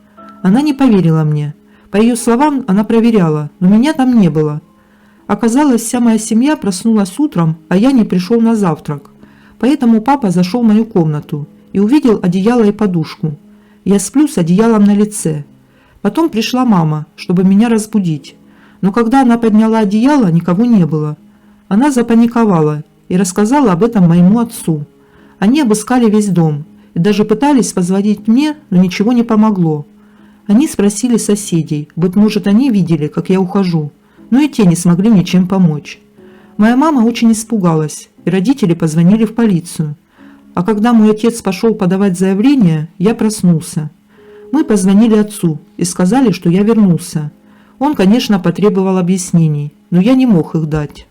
Она не поверила мне. По ее словам, она проверяла, но меня там не было. Оказалось, вся моя семья проснулась утром, а я не пришел на завтрак. Поэтому папа зашел в мою комнату и увидел одеяло и подушку. Я сплю с одеялом на лице. Потом пришла мама, чтобы меня разбудить. Но когда она подняла одеяло, никого не было. Она запаниковала и рассказала об этом моему отцу. Они обыскали весь дом и даже пытались позвонить мне, но ничего не помогло. Они спросили соседей, быть может, они видели, как я ухожу, но и те не смогли ничем помочь. Моя мама очень испугалась, и родители позвонили в полицию. А когда мой отец пошел подавать заявление, я проснулся. Мы позвонили отцу и сказали, что я вернулся. Он, конечно, потребовал объяснений, но я не мог их дать.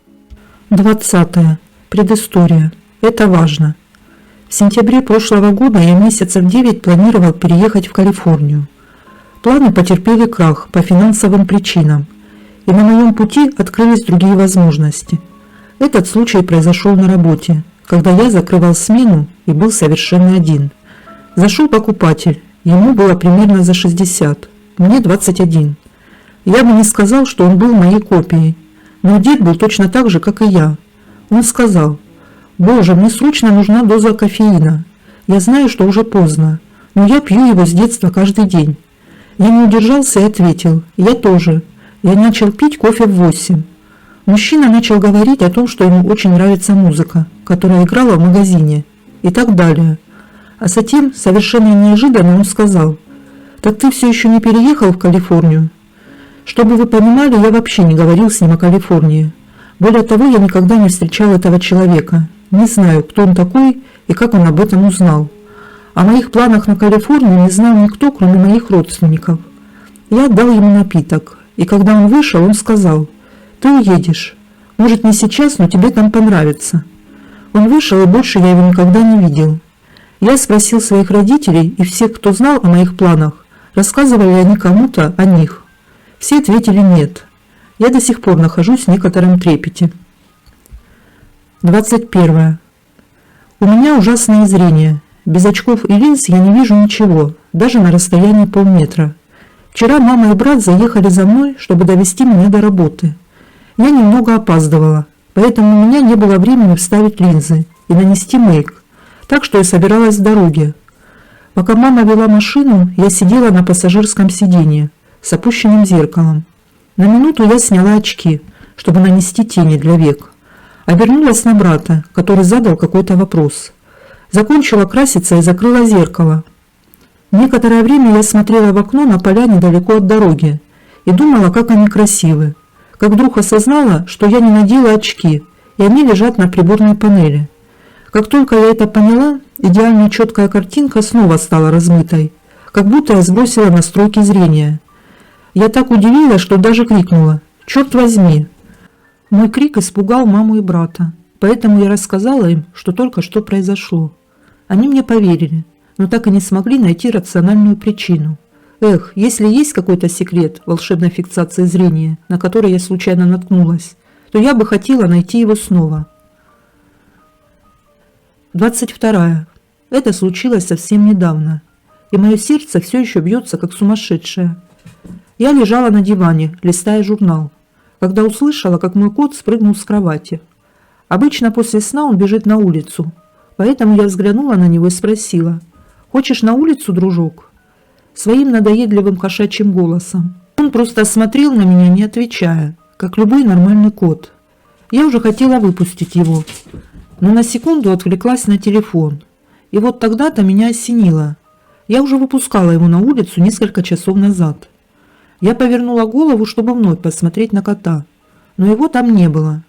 20. Предыстория. Это важно. В сентябре прошлого года я месяцев 9 планировал переехать в Калифорнию. Планы потерпели крах по финансовым причинам, и на моем пути открылись другие возможности. Этот случай произошел на работе, когда я закрывал смену и был совершенно один. Зашел покупатель, ему было примерно за 60, мне 21. Я бы не сказал, что он был моей копией, но одет был точно так же, как и я. Он сказал: «Боже, мне срочно нужна доза кофеина. Я знаю, что уже поздно, но я пью его с детства каждый день». Я не удержался и ответил: «Я тоже. Я начал пить кофе в 8». Мужчина начал говорить о том, что ему очень нравится музыка, которая играла в магазине, и так далее. А затем, совершенно неожиданно, он сказал: «Так ты все еще не переехал в Калифорнию?» Чтобы вы понимали, я вообще не говорил с ним о Калифорнии. Более того, я никогда не встречал этого человека. Не знаю, кто он такой и как он об этом узнал. О моих планах на Калифорнию не знал никто, кроме моих родственников. Я отдал ему напиток, и когда он вышел, он сказал: «Ты уедешь. Может, не сейчас, но тебе там понравится». Он вышел, и больше я его никогда не видел. Я спросил своих родителей и всех, кто знал о моих планах, рассказывали ли они кому-то о них. Все ответили нет. Я до сих пор нахожусь в некотором трепете. 21. У меня ужасное зрение. Без очков и линз я не вижу ничего, даже на расстоянии полметра. Вчера мама и брат заехали за мной, чтобы довести меня до работы. Я немного опаздывала, поэтому у меня не было времени вставить линзы и нанести мейк, так что я собиралась в дороге. Пока мама вела машину, я сидела на пассажирском сиденье с опущенным зеркалом. На минуту я сняла очки, чтобы нанести тени для век. Обернулась на брата, который задал какой-то вопрос. Закончила краситься и закрыла зеркало. Некоторое время я смотрела в окно на поля недалеко от дороги и думала, как они красивы. Как вдруг осознала, что я не надела очки, и они лежат на приборной панели. Как только я это поняла, идеально четкая картинка снова стала размытой, как будто я сбросила настройки зрения. Я так удивилась, что даже крикнула: «Черт возьми!». Мой крик испугал маму и брата, поэтому я рассказала им, что только что произошло. Они мне поверили, но так и не смогли найти рациональную причину. Эх, если есть какой-то секрет волшебной фиксации зрения, на который я случайно наткнулась, то я бы хотела найти его снова. 22. Это случилось совсем недавно, и мое сердце все еще бьется, как сумасшедшее. Я лежала на диване, листая журнал, когда услышала, как мой кот спрыгнул с кровати. Обычно после сна он бежит на улицу, поэтому я взглянула на него и спросила: «Хочешь на улицу, дружок?» Своим надоедливым кошачьим голосом. Он просто смотрел на меня, не отвечая, как любой нормальный кот. Я уже хотела выпустить его, но на секунду отвлеклась на телефон. И вот тогда-то меня осенило. Я уже выпускала его на улицу несколько часов назад. Я повернула голову, чтобы вновь посмотреть на кота, но его там не было.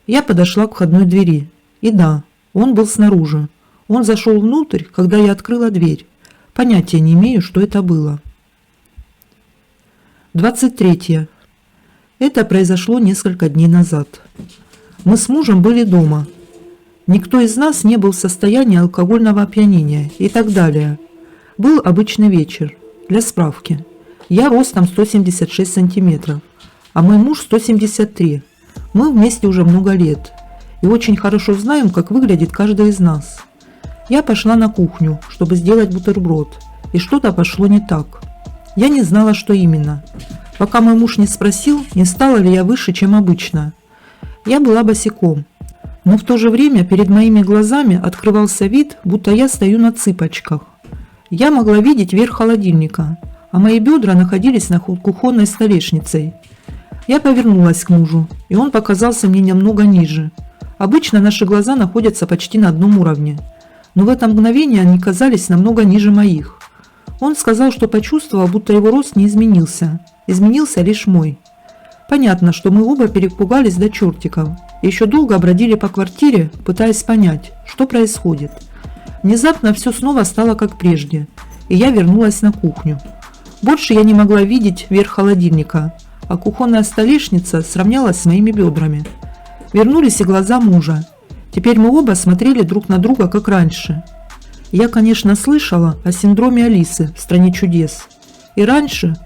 Я подошла к входной двери. И да, он был снаружи. Он зашел внутрь, когда я открыла дверь. Понятия не имею, что это было. 23. Это произошло несколько дней назад. Мы с мужем были дома. Никто из нас не был в состоянии алкогольного опьянения и так далее. Был обычный вечер. Для справки. Я ростом 176 сантиметров, а мой муж 173. Мы вместе уже много лет и очень хорошо знаем, как выглядит каждый из нас. Я пошла на кухню, чтобы сделать бутерброд, и что-то пошло не так. Я не знала, что именно. Пока мой муж не спросил, не стала ли я выше, чем обычно. Я была босиком, но в то же время перед моими глазами открывался вид, будто я стою на цыпочках. Я могла видеть верх холодильника, а мои бедра находились над кухонной столешницей. Я повернулась к мужу, и он показался мне немного ниже. Обычно наши глаза находятся почти на одном уровне, но в это мгновение они казались намного ниже моих. Он сказал, что почувствовал, будто его рост не изменился. Изменился лишь мой. Понятно, что мы оба перепугались до чертиков и еще долго бродили по квартире, пытаясь понять, что происходит. Внезапно все снова стало как прежде, и я вернулась на кухню. Больше я не могла видеть верх холодильника, а кухонная столешница сравнялась с моими бедрами. Вернулись и глаза мужа. Теперь мы оба смотрели друг на друга, как раньше. Я, конечно, слышала о синдроме Алисы в «Стране чудес» и раньше,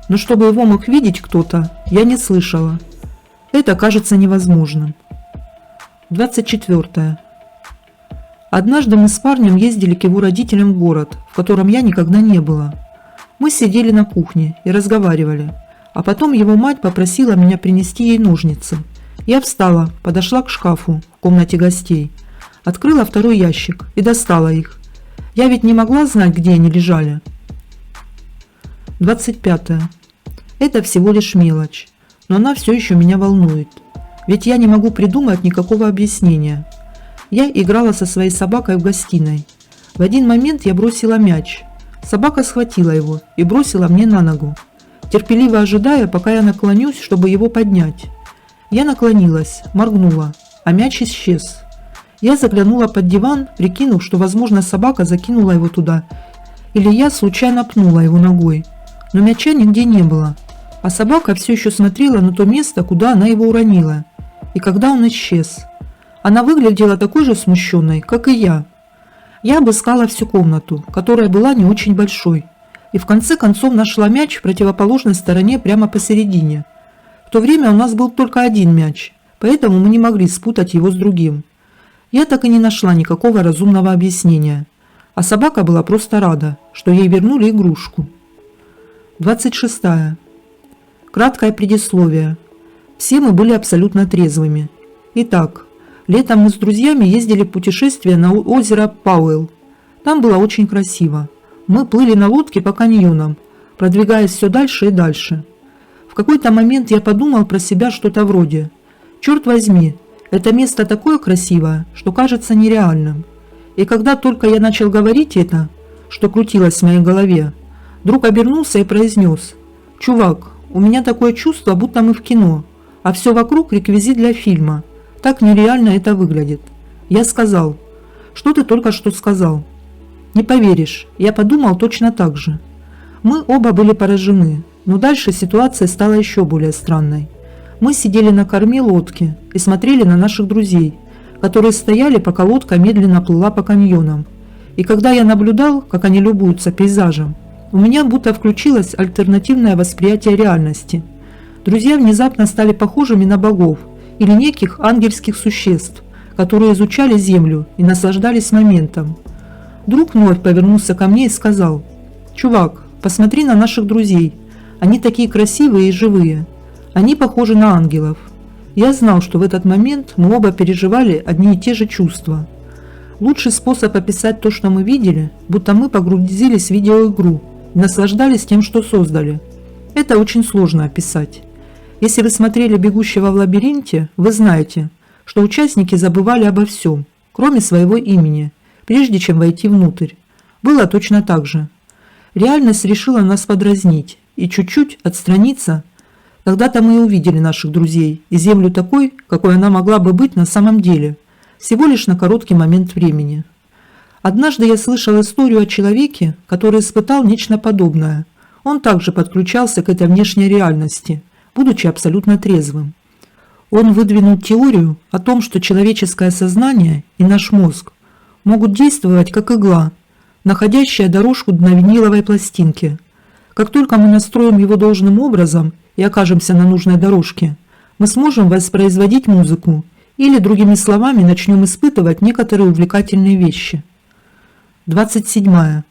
но чтобы его мог видеть кто-то, я не слышала. Это кажется невозможным. 24. Однажды мы с парнем ездили к его родителям в город, в котором я никогда не была. Мы сидели на кухне и разговаривали, а потом его мать попросила меня принести ей ножницы. Я встала, подошла к шкафу в комнате гостей, открыла второй ящик и достала их. Я ведь не могла знать, где они лежали. 25. Это всего лишь мелочь, но она все еще меня волнует. Ведь я не могу придумать никакого объяснения. Я играла со своей собакой в гостиной. В один момент я бросила мяч. Собака схватила его и бросила мне на ногу, терпеливо ожидая, пока я наклонюсь, чтобы его поднять. Я наклонилась, моргнула, а мяч исчез. Я заглянула под диван, прикинув, что, возможно, собака закинула его туда, или я случайно пнула его ногой. Но мяча нигде не было, а собака все еще смотрела на то место, куда она его уронила. И когда он исчез, она выглядела такой же смущенной, как и я. Я обыскала всю комнату, которая была не очень большой, и в конце концов нашла мяч в противоположной стороне прямо посередине. В то время у нас был только один мяч, поэтому мы не могли спутать его с другим. Я так и не нашла никакого разумного объяснения, а собака была просто рада, что ей вернули игрушку. 26. Краткое предисловие. Все мы были абсолютно трезвыми. Итак, летом мы с друзьями ездили в путешествие на озеро Пауэлл. Там было очень красиво. Мы плыли на лодке по каньонам, продвигаясь все дальше и дальше. В какой-то момент я подумал про себя что-то вроде: «Черт возьми, это место такое красивое, что кажется нереальным». И когда только я начал говорить это, что крутилось в моей голове, друг обернулся и произнес: «Чувак, у меня такое чувство, будто мы в кино, а все вокруг реквизит для фильма. Так нереально это выглядит». Я сказал: «Что ты только что сказал?» Не поверишь, я подумал точно так же. Мы оба были поражены, но дальше ситуация стала еще более странной. Мы сидели на корме лодки и смотрели на наших друзей, которые стояли, пока лодка медленно плыла по каньонам. И когда я наблюдал, как они любуются пейзажем, у меня будто включилось альтернативное восприятие реальности. Друзья внезапно стали похожими на богов или неких ангельских существ, которые изучали землю и наслаждались моментом. Друг вновь повернулся ко мне и сказал: «Чувак, посмотри на наших друзей. Они такие красивые и живые. Они похожи на ангелов». Я знал, что в этот момент мы оба переживали одни и те же чувства. Лучший способ описать то, что мы видели, будто мы погрузились в видеоигру и наслаждались тем, что создали. Это очень сложно описать. Если вы смотрели «Бегущего в лабиринте», вы знаете, что участники забывали обо всем, кроме своего имени, прежде чем войти внутрь. Было точно так же. Реальность решила нас подразнить и чуть-чуть отстраниться. Тогда-то мы и увидели наших друзей и землю такой, какой она могла бы быть на самом деле, всего лишь на короткий момент времени. Однажды я слышал историю о человеке, который испытал нечто подобное. Он также подключался к этой внешней реальности, будучи абсолютно трезвым. Он выдвинул теорию о том, что человеческое сознание и наш мозг могут действовать как игла, находящая дорожку на виниловой пластинке. Как только мы настроим его должным образом и окажемся на нужной дорожке, мы сможем воспроизводить музыку или, другими словами, начнем испытывать некоторые увлекательные вещи. 27.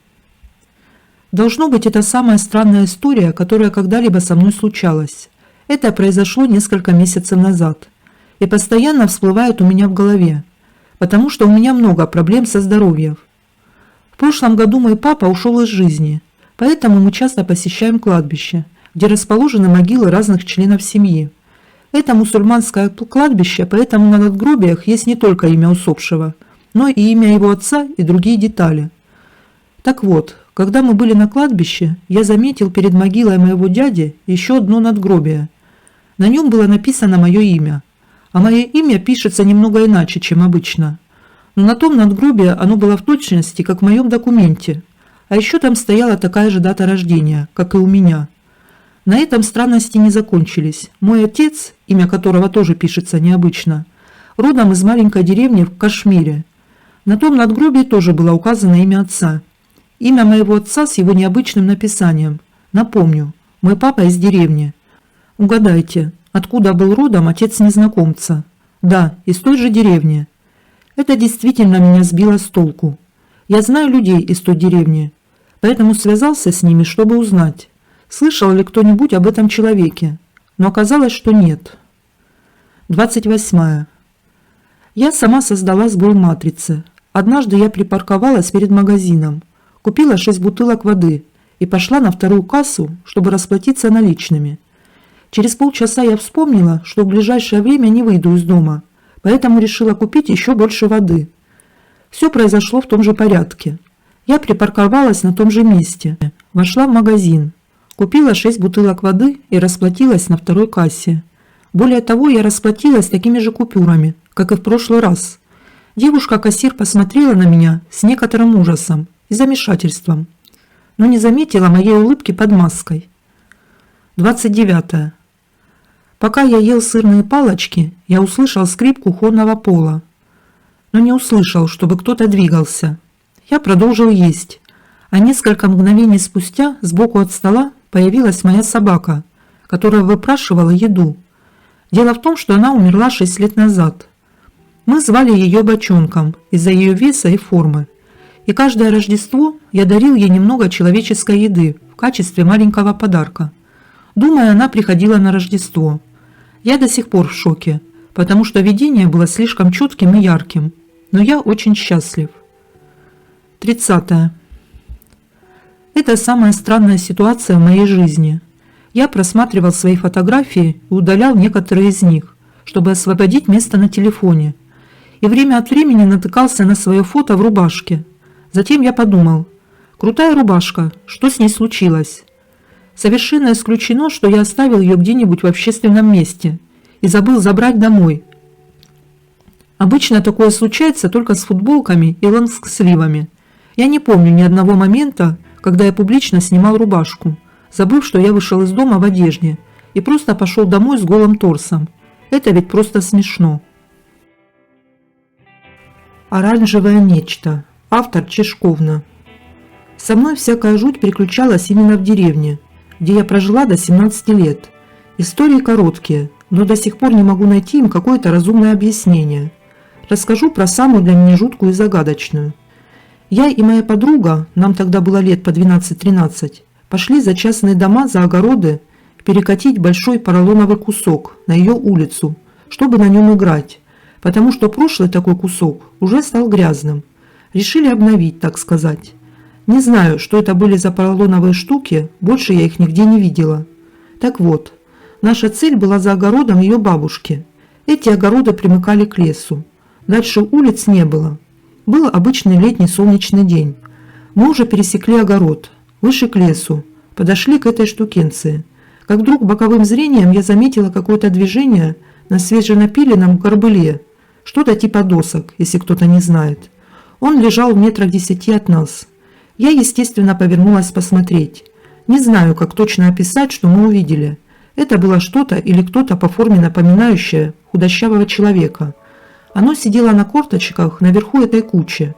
Должно быть, это самая странная история, которая когда-либо со мной случалась. Это произошло несколько месяцев назад и постоянно всплывает у меня в голове, потому что у меня много проблем со здоровьем. В прошлом году мой папа ушел из жизни, поэтому мы часто посещаем кладбище, где расположены могилы разных членов семьи. Это мусульманское кладбище, поэтому на надгробиях есть не только имя усопшего, но и имя его отца и другие детали. Так вот, когда мы были на кладбище, я заметил перед могилой моего дяди еще одно надгробие. На нем было написано мое имя, а мое имя пишется немного иначе, чем обычно. Но на том надгробии оно было в точности, как в моем документе, а еще там стояла такая же дата рождения, как и у меня. На этом странности не закончились. Мой отец, имя которого тоже пишется необычно, родом из маленькой деревни в Кашмире. На том надгробии тоже было указано имя отца. Имя моего отца с его необычным написанием. Напомню, мой папа из деревни. Угадайте, откуда был родом отец незнакомца? Да, из той же деревни. Это действительно меня сбило с толку. Я знаю людей из той деревни, поэтому связался с ними, чтобы узнать, слышал ли кто-нибудь об этом человеке, но оказалось, что нет. 28. Я сама создала сбой матрицы. Однажды я припарковалась перед магазином, купила 6 бутылок воды и пошла на вторую кассу, чтобы расплатиться наличными. Через полчаса я вспомнила, что в ближайшее время не выйду из дома, поэтому решила купить еще больше воды. Все произошло в том же порядке. Я припарковалась на том же месте, вошла в магазин, купила 6 бутылок воды и расплатилась на второй кассе. Более того, я расплатилась такими же купюрами, как и в прошлый раз. Девушка-кассир посмотрела на меня с некоторым ужасом и замешательством, но не заметила моей улыбки под маской. 29. Пока я ел сырные палочки, я услышал скрип кухонного пола, но не услышал, чтобы кто-то двигался. Я продолжил есть, а несколько мгновений спустя сбоку от стола появилась моя собака, которая выпрашивала еду. Дело в том, что она умерла 6 лет назад. Мы звали ее Бочонком из-за ее веса и формы, и каждое Рождество я дарил ей немного человеческой еды в качестве маленького подарка. Думаю, она приходила на Рождество. Я до сих пор в шоке, потому что видение было слишком четким и ярким, но я очень счастлив. 30. Это самая странная ситуация в моей жизни. Я просматривал свои фотографии и удалял некоторые из них, чтобы освободить место на телефоне, и время от времени натыкался на свое фото в рубашке. Затем я подумал: крутая рубашка, что с ней случилось? Совершенно исключено, что я оставил ее где-нибудь в общественном месте и забыл забрать домой. Обычно такое случается только с футболками и лонгсливами. Я не помню ни одного момента, когда я публично снимал рубашку, забыв, что я вышел из дома в одежде и просто пошел домой с голым торсом. Это ведь просто смешно. Оранжевое нечто. Автор Чешковна. Со мной всякая жуть приключалась именно в деревне, где я прожила до 17 лет. Истории короткие, но до сих пор не могу найти им какое-то разумное объяснение. Расскажу про самую для меня жуткую и загадочную. Я и моя подруга, нам тогда было лет по 12-13, пошли за частные дома, за огороды, перекатить большой поролоновый кусок на ее улицу, чтобы на нем играть, потому что прошлый такой кусок уже стал грязным. Решили обновить, так сказать. Не знаю, что это были за поролоновые штуки, больше я их нигде не видела. Так вот, наша цель была за огородом ее бабушки. Эти огороды примыкали к лесу. Дальше улиц не было. Был обычный летний солнечный день. Мы уже пересекли огород, вышли к лесу, подошли к этой штукенции. Как вдруг боковым зрением я заметила какое-то движение на свеженапиленном горбыле, что-то типа досок, если кто-то не знает. Он лежал в метрах 10 от нас. Я, естественно, повернулась посмотреть. Не знаю, как точно описать, что мы увидели. Это было что-то или кто-то по форме напоминающее худощавого человека. Оно сидело на корточках наверху этой кучи.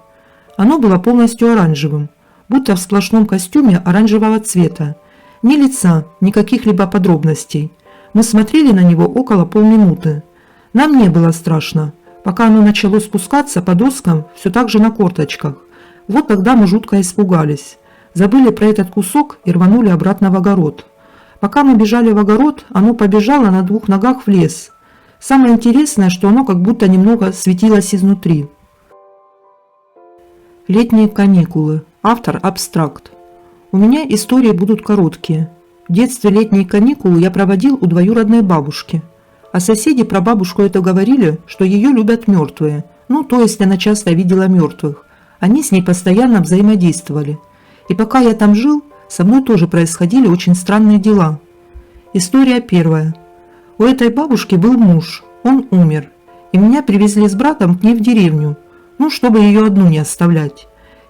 Оно было полностью оранжевым, будто в сплошном костюме оранжевого цвета. Ни лица, ни каких-либо подробностей. Мы смотрели на него около полминуты. Нам не было страшно, пока оно начало спускаться по доскам все так же на корточках. Вот тогда мы жутко испугались. Забыли про этот кусок и рванули обратно в огород. Пока мы бежали в огород, оно побежало на 2 ногах в лес. Самое интересное, что оно как будто немного светилось изнутри. Летние каникулы. Автор абстракт. У меня истории будут короткие. В детстве летние каникулы я проводил у двоюродной бабушки. А соседи про бабушку это говорили, что ее любят мертвые. Ну, то есть она часто видела мертвых. Они с ней постоянно взаимодействовали. И пока я там жил, со мной тоже происходили очень странные дела. История первая. У этой бабушки был муж, он умер. И меня привезли с братом к ней в деревню, ну, чтобы ее одну не оставлять.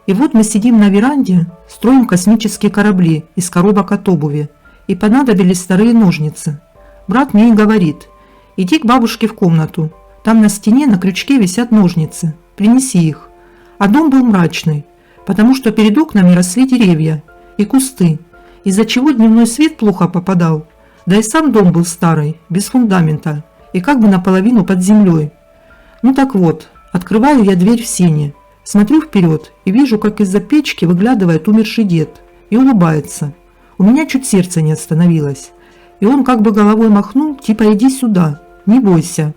И вот мы сидим на веранде, строим космические корабли из коробок от обуви. И понадобились старые ножницы. Брат мне и говорит: иди к бабушке в комнату, там на стене на крючке висят ножницы, принеси их. А дом был мрачный, потому что перед окнами росли деревья и кусты, из-за чего дневной свет плохо попадал. Да и сам дом был старый, без фундамента и как бы наполовину под землей. Ну так вот, открываю я дверь в сени, смотрю вперед и вижу, как из-за печки выглядывает умерший дед и улыбается. У меня чуть сердце не остановилось. И он как бы головой махнул, типа иди сюда, не бойся.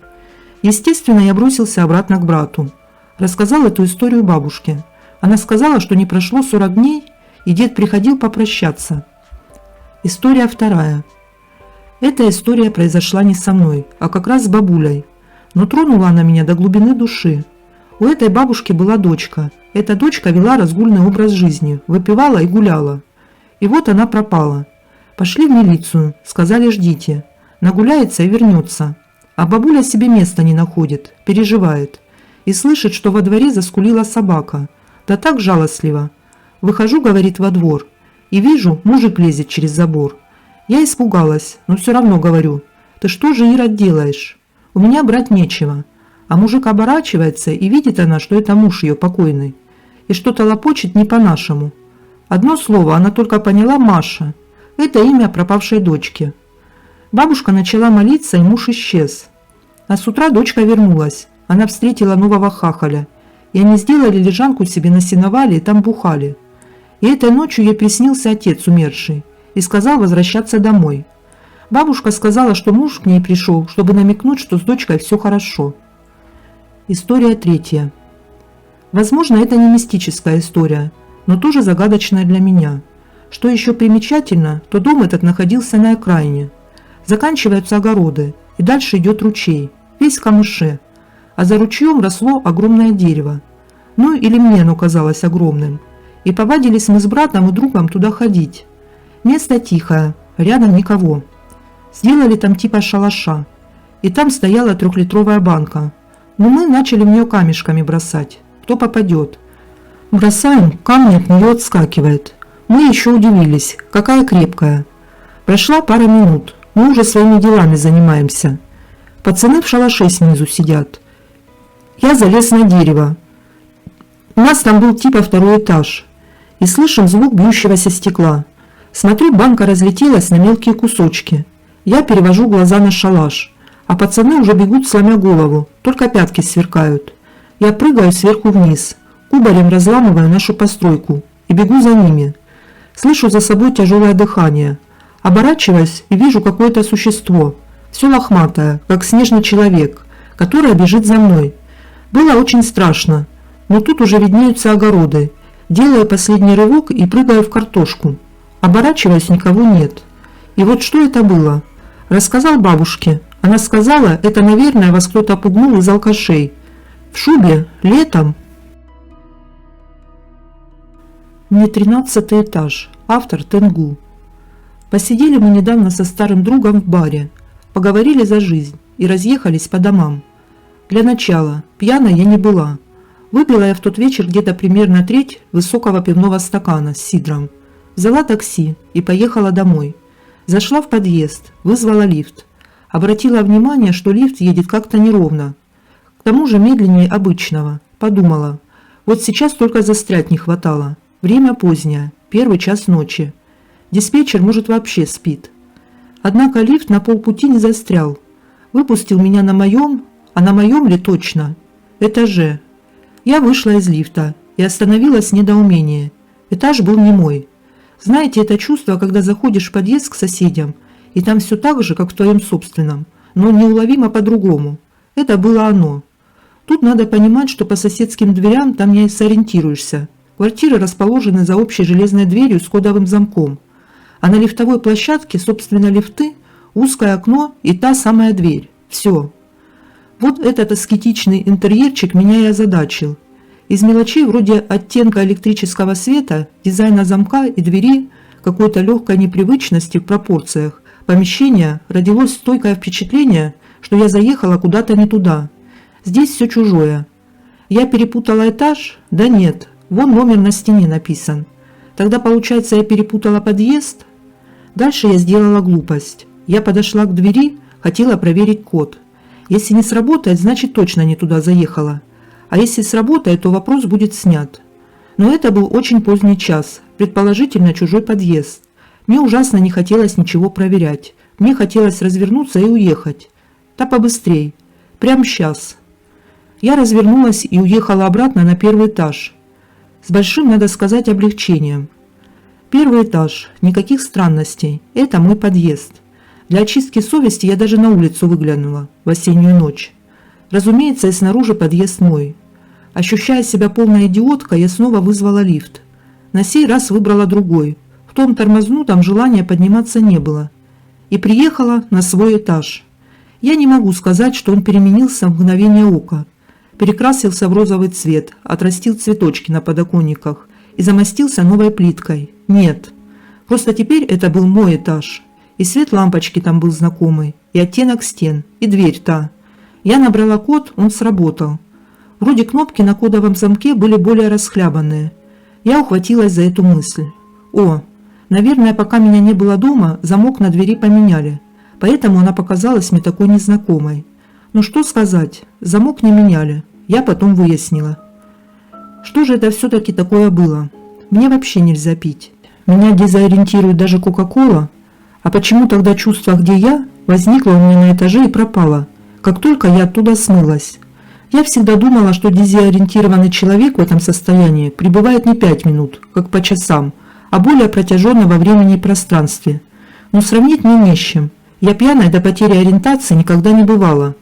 Естественно, я бросился обратно к брату. Рассказал эту историю бабушке. Она сказала, что не прошло 40 дней, и дед приходил попрощаться. История вторая. Эта история произошла не со мной, а как раз с бабулей. Но тронула она меня до глубины души. У этой бабушки была дочка. Эта дочка вела разгульный образ жизни, выпивала и гуляла. И вот она пропала. Пошли в милицию, сказали ждите. Нагуляется и вернется. А бабуля себе места не находит, переживает. И слышит, что во дворе заскулила собака. Да так жалостливо. Выхожу, говорит, во двор. И вижу, мужик лезет через забор. Я испугалась, но все равно говорю: ты что же, Ира, делаешь? У меня брать нечего. А мужик оборачивается, и видит она, что это муж ее покойный. И что-то лопочет не по-нашему. Одно слово она только поняла: Маша. Это имя пропавшей дочки. Бабушка начала молиться, и муж исчез. А с утра дочка вернулась. Она встретила нового хахаля. И они сделали лежанку себе на сеновале и там бухали. И этой ночью ей приснился отец умерший и сказал возвращаться домой. Бабушка сказала, что муж к ней пришел, чтобы намекнуть, что с дочкой все хорошо. История третья. Возможно, это не мистическая история, но тоже загадочная для меня. Что еще примечательно, то дом этот находился на окраине. Заканчиваются огороды, и дальше идет ручей, весь в камыше. А за ручьем росло огромное дерево. Ну или мне оно казалось огромным. И повадились мы с братом и другом туда ходить. Место тихое, рядом никого. Сделали там типа шалаша. И там стояла 3-литровая банка. Но мы начали в нее камешками бросать, кто попадет. Бросаем, камень от нее отскакивает. Мы еще удивились, какая крепкая. Прошла пара минут, мы уже своими делами занимаемся. Пацаны в шалаше снизу сидят. Я залез на дерево. У нас там был типа второй этаж. И слышим звук бьющегося стекла. Смотрю, банка разлетелась на мелкие кусочки. Я перевожу глаза на шалаш. А пацаны уже бегут, сломя голову, только пятки сверкают. Я прыгаю сверху вниз, кубарем разламываю нашу постройку и бегу за ними. Слышу за собой тяжелое дыхание. Оборачиваюсь и вижу какое-то существо, все лохматое, как снежный человек, которое бежит за мной. Было очень страшно, но тут уже виднеются огороды. Делаю последний рывок и прыгаю в картошку. Оборачиваюсь, никого нет. И вот что это было? Рассказал бабушке. Она сказала, это, наверное, вас кто-то пугнул из алкашей. В шубе, летом. Мне 13-й этаж. Автор Тенгу. Посидели мы недавно со старым другом в баре. Поговорили за жизнь и разъехались по домам. Для начала, пьяной я не была. Выпила я в тот вечер где-то примерно треть высокого пивного стакана с сидром. Взяла такси и поехала домой. Зашла в подъезд, вызвала лифт. Обратила внимание, что лифт едет как-то неровно. К тому же медленнее обычного. Подумала, вот сейчас только застрять не хватало. Время позднее, 1 час ночи. Диспетчер, может, вообще спит. Однако лифт на полпути не застрял. Выпустил меня на моем, а на моем ли точно, этаже. Я вышла из лифта и остановилась в недоумении. Этаж был не мой. Знаете, это чувство, когда заходишь в подъезд к соседям, и там все так же, как в твоем собственном, но неуловимо по-другому. Это было оно. Тут надо понимать, что по соседским дверям там не сориентируешься. Квартиры расположены за общей железной дверью с кодовым замком. А на лифтовой площадке, собственно, лифты, узкое окно и та самая дверь. Все. Вот этот аскетичный интерьерчик меня и озадачил. Из мелочей вроде оттенка электрического света, дизайна замка и двери, какой-то легкой непривычности в пропорциях помещения родилось стойкое впечатление, что я заехала куда-то не туда. Здесь все чужое. Я перепутала этаж? Да нет, вон номер на стене написан. Тогда, получается, я перепутала подъезд? Дальше я сделала глупость. Я подошла к двери, хотела проверить код. Если не сработает, значит точно не туда заехала. А если сработает, то вопрос будет снят. Но это был очень поздний час, предположительно чужой подъезд. Мне ужасно не хотелось ничего проверять. Мне хотелось развернуться и уехать. Да побыстрей. Прямо сейчас. Я развернулась и уехала обратно на 1 этаж. С большим, надо сказать, облегчением. 1 этаж. Никаких странностей. Это мой подъезд. Для очистки совести я даже на улицу выглянула в осеннюю ночь. Разумеется, и снаружи подъезд мой. Ощущая себя полной идиоткой, я снова вызвала лифт. На сей раз выбрала другой. В том тормознутом желания подниматься не было. И приехала на свой этаж. Я не могу сказать, что он переменился в мгновение ока. Перекрасился в розовый цвет, отрастил цветочки на подоконниках и замостился новой плиткой. Нет. Просто теперь это был мой этаж. И свет лампочки там был знакомый, и оттенок стен, и дверь та. Я набрала код, он сработал. Вроде кнопки на кодовом замке были более расхлябанные. Я ухватилась за эту мысль. О, наверное, пока меня не было дома, замок на двери поменяли. Поэтому она показалась мне такой незнакомой. Ну что сказать, замок не меняли. Я потом выяснила. Что же это все-таки такое было? Мне вообще нельзя пить. Меня дезориентирует даже Кока-Кола. А почему тогда чувство «где я» возникло у меня на этаже и пропало, как только я оттуда смылась? Я всегда думала, что дезориентированный человек в этом состоянии пребывает не 5 минут, как по часам, а более протяженно во времени и пространстве. Но сравнить мне не с чем. Я пьяной до потери ориентации никогда не бывала.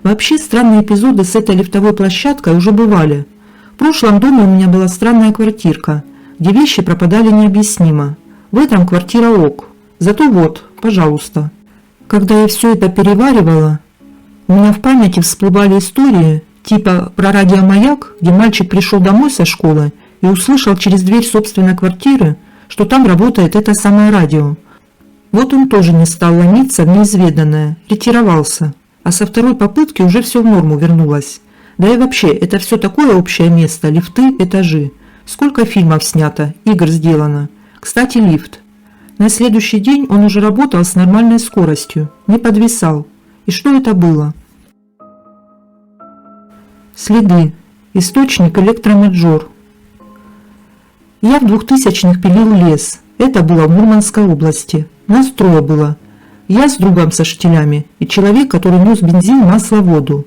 Вообще странные эпизоды с этой лифтовой площадкой уже бывали. В прошлом доме у меня была странная квартирка, где вещи пропадали необъяснимо. В этом квартира ок. Зато вот, пожалуйста. Когда я все это переваривала, у меня в памяти всплывали истории, типа про радиомаяк, где мальчик пришел домой со школы и услышал через дверь собственной квартиры, что там работает это самое радио. Вот он тоже не стал ломиться в неизведанное, ретировался, а со второй попытки уже все в норму вернулось. Да и вообще, это все такое общее место, лифты, этажи. Сколько фильмов снято, игр сделано. Кстати, лифт. На следующий день он уже работал с нормальной скоростью, не подвисал. И что это было? Следы. Источник электромаджор. Я в 2000-х пилил лес. Это было в Мурманской области. Нас трое было. Я с другом со штилями и человек, который нес бензин, масло, воду.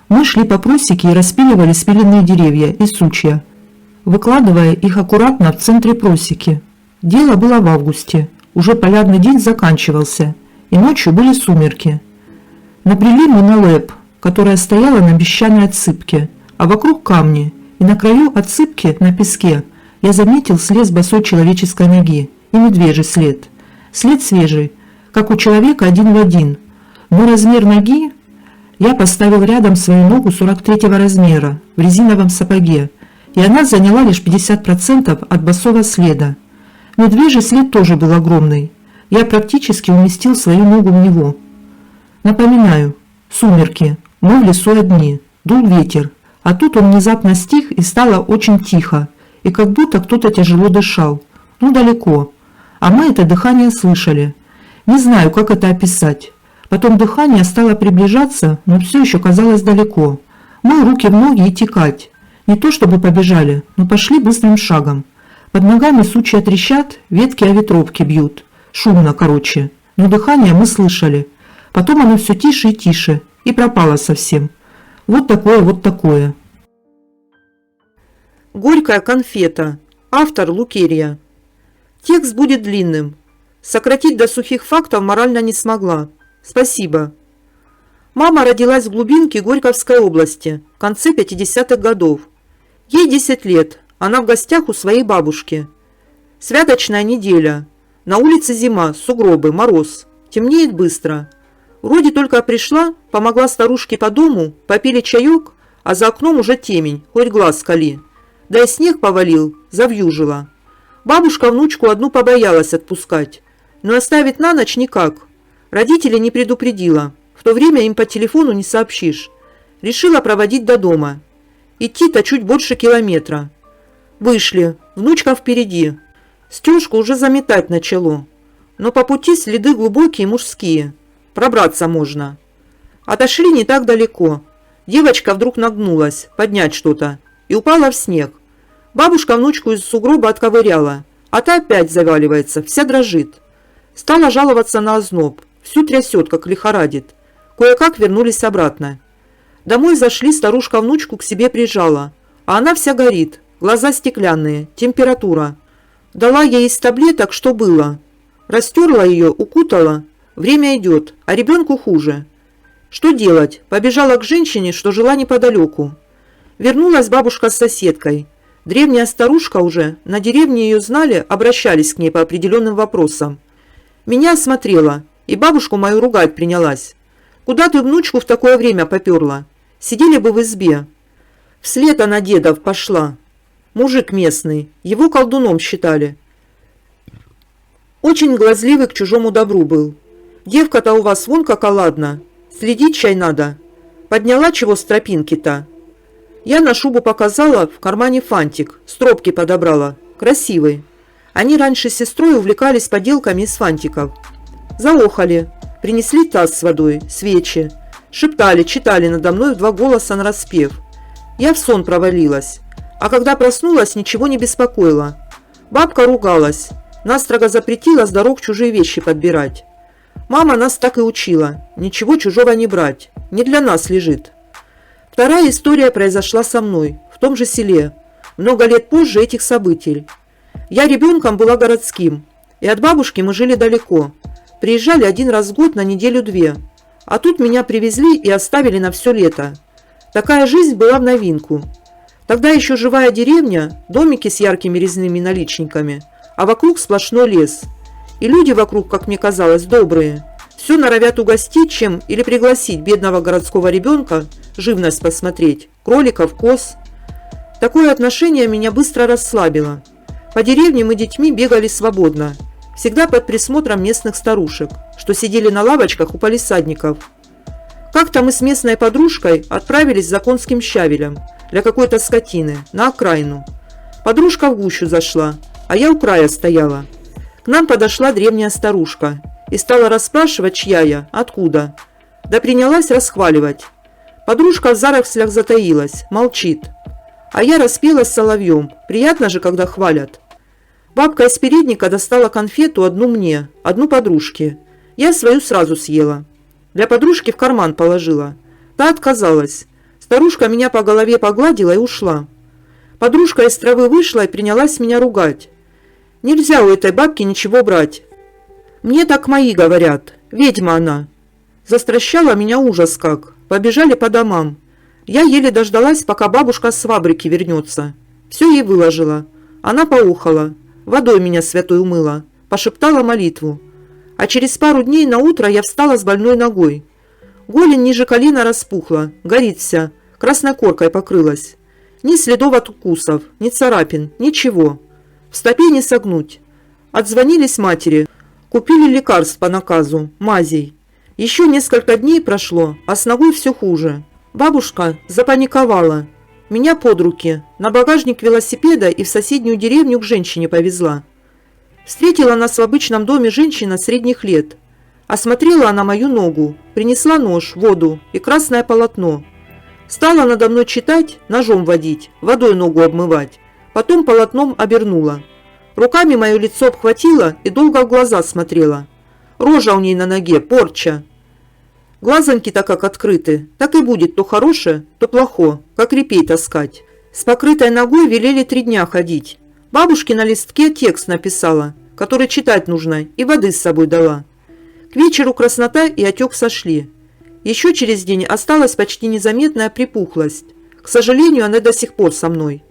Мы шли по просеке и распиливали спиленные деревья и сучья, выкладывая их аккуратно в центре просеки. Дело было в августе. Уже полярный день заканчивался, и ночью были сумерки. Набрели мы на лэп, которая стояла на песчаной отсыпке, а вокруг камни, и на краю отсыпки, на песке, я заметил след босой человеческой ноги и медвежий след. След свежий, как у человека один в один, но размер ноги я поставил рядом свою ногу 43-го размера в резиновом сапоге, и она заняла лишь 50% от босого следа. Медвежий след тоже был огромный. Я практически уместил свою ногу в него. Напоминаю, сумерки, мы в лесу одни, дул ветер, а тут он внезапно стих и стало очень тихо, и как будто кто-то тяжело дышал, далеко, а мы это дыхание слышали. Не знаю, как это описать. Потом дыхание стало приближаться, но все еще казалось далеко. Мы руки в ноги и текать. Не то чтобы побежали, но пошли быстрым шагом. Под ногами сучья трещат, ветки о ветровке бьют. Шумно, короче. Но дыхание мы слышали. Потом оно все тише и тише, и пропало совсем. Вот такое, вот такое. Горькая конфета. Автор Лукерья. Текст будет длинным. Сократить до сухих фактов морально не смогла. Спасибо. Мама родилась в глубинке Горьковской области в конце 50-х годов. Ей 10 лет. Она в гостях у своей бабушки. Святочная неделя. На улице зима, сугробы, мороз. Темнеет быстро. Вроде только пришла, помогла старушке по дому, попили чаек, а за окном уже темень, хоть глаз кали. Да и снег повалил, завьюжило. Бабушка внучку одну побоялась отпускать, но оставить на ночь никак. Родителей не предупредила, в то время им по телефону не сообщишь. Решила проводить до дома. Идти-то чуть больше километра. Вышли, внучка впереди. Стежку уже заметать начало, но по пути следы глубокие мужские. Пробраться можно. Отошли не так далеко. Девочка вдруг нагнулась, поднять что-то, и упала в снег. Бабушка внучку из сугроба отковыряла, а та опять заваливается, вся дрожит. Стала жаловаться на озноб, всю трясет, как лихорадит. Кое-как вернулись обратно. Домой зашли, старушка внучку к себе прижала, а она вся горит, глаза стеклянные, температура. Дала ей из таблеток, что было. Растерла ее, укутала. Время идет, а ребенку хуже. Что делать? Побежала к женщине, что жила неподалеку. Вернулась бабушка с соседкой. Древняя старушка уже, на деревне ее знали, обращались к ней по определенным вопросам. Меня осмотрела, и бабушку мою ругать принялась. Куда ты внучку в такое время поперла? Сидели бы в избе. Вслед она дедов пошла. Мужик местный, его колдуном считали. Очень глазливый к чужому добру был. Девка-то у вас вон как оладна. Следить чай надо. Подняла чего с тропинки-то. Я на шубу показала, в кармане фантик, стропки подобрала. Красивый. Они раньше с сестрой увлекались поделками из фантиков. Заохали. Принесли таз с водой, свечи. Шептали, читали надо мной в 2 голоса нараспев. Я в сон провалилась. А когда проснулась, ничего не беспокоило. Бабка ругалась. Нас строго запретила с дорог чужие вещи подбирать. Мама нас так и учила. Ничего чужого не брать. Не для нас лежит. Вторая история произошла со мной, в том же селе. Много лет позже этих событий. Я ребенком была городским. И от бабушки мы жили далеко. Приезжали 1 раз в год на 1-2. А тут меня привезли и оставили на все лето. Такая жизнь была в новинку. Тогда еще живая деревня, домики с яркими резными наличниками, а вокруг сплошной лес. И люди вокруг, как мне казалось, добрые. Все норовят угостить чем или пригласить бедного городского ребенка живность посмотреть, кроликов, коз. Такое отношение меня быстро расслабило. По деревне мы детьми бегали свободно, всегда под присмотром местных старушек, что сидели на лавочках у палисадников. Как-то мы с местной подружкой отправились за конским щавелем для какой-то скотины на окраину. Подружка в гущу зашла, а я у края стояла. К нам подошла древняя старушка и стала расспрашивать, чья я, откуда. Да принялась расхваливать. Подружка в зарослях затаилась, молчит. А я распелась соловьем. Приятно же, когда хвалят. Бабка из передника достала конфету, одну мне, одну подружке. Я свою сразу съела. Для подружки в карман положила. Та отказалась. Старушка меня по голове погладила и ушла. Подружка из травы вышла и принялась меня ругать. Нельзя у этой бабки ничего брать. Мне так мои говорят. Ведьма она. Застращала меня ужас как. Побежали по домам. Я еле дождалась, пока бабушка с фабрики вернется. Все ей выложила. Она поухала. Водой меня святой умыла. Пошептала молитву. А через пару дней на утро я встала с больной ногой. Голень ниже колена распухла. Горит вся. Красной коркой покрылась. Ни следов от укусов, ни царапин, ничего. В стопе не согнуть. Отзвонились матери. Купили лекарств по наказу, мазей. Еще несколько дней прошло, а с ногой все хуже. Бабушка запаниковала. Меня под руки, на багажник велосипеда и в соседнюю деревню к женщине повезла. Встретила нас в обычном доме женщина средних лет. Осмотрела она мою ногу, принесла нож, воду и красное полотно. Стала надо мной читать, ножом водить, водой ногу обмывать. Потом полотном обернула. Руками мое лицо обхватила и долго в глаза смотрела. Рожа у ней на ноге, порча. Глазоньки-то как открыты, так и будет то хорошее, то плохо, как репей таскать. С покрытой ногой велели 3 дня ходить. Бабушке на листке текст написала, который читать нужно, и воды с собой дала. К вечеру краснота и отек сошли. Еще через день осталась почти незаметная припухлость. К сожалению, она до сих пор со мной.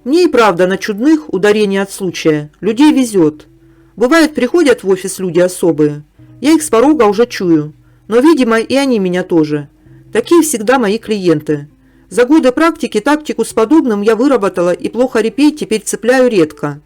Мне и правда на чудных, ударение от случая, людей везет. Бывает, приходят в офис люди особые. Я их с порога уже чую. Но, видимо, и они меня тоже. Такие всегда мои клиенты. За годы практики тактику с подобным я выработала и плохо репей теперь цепляю редко.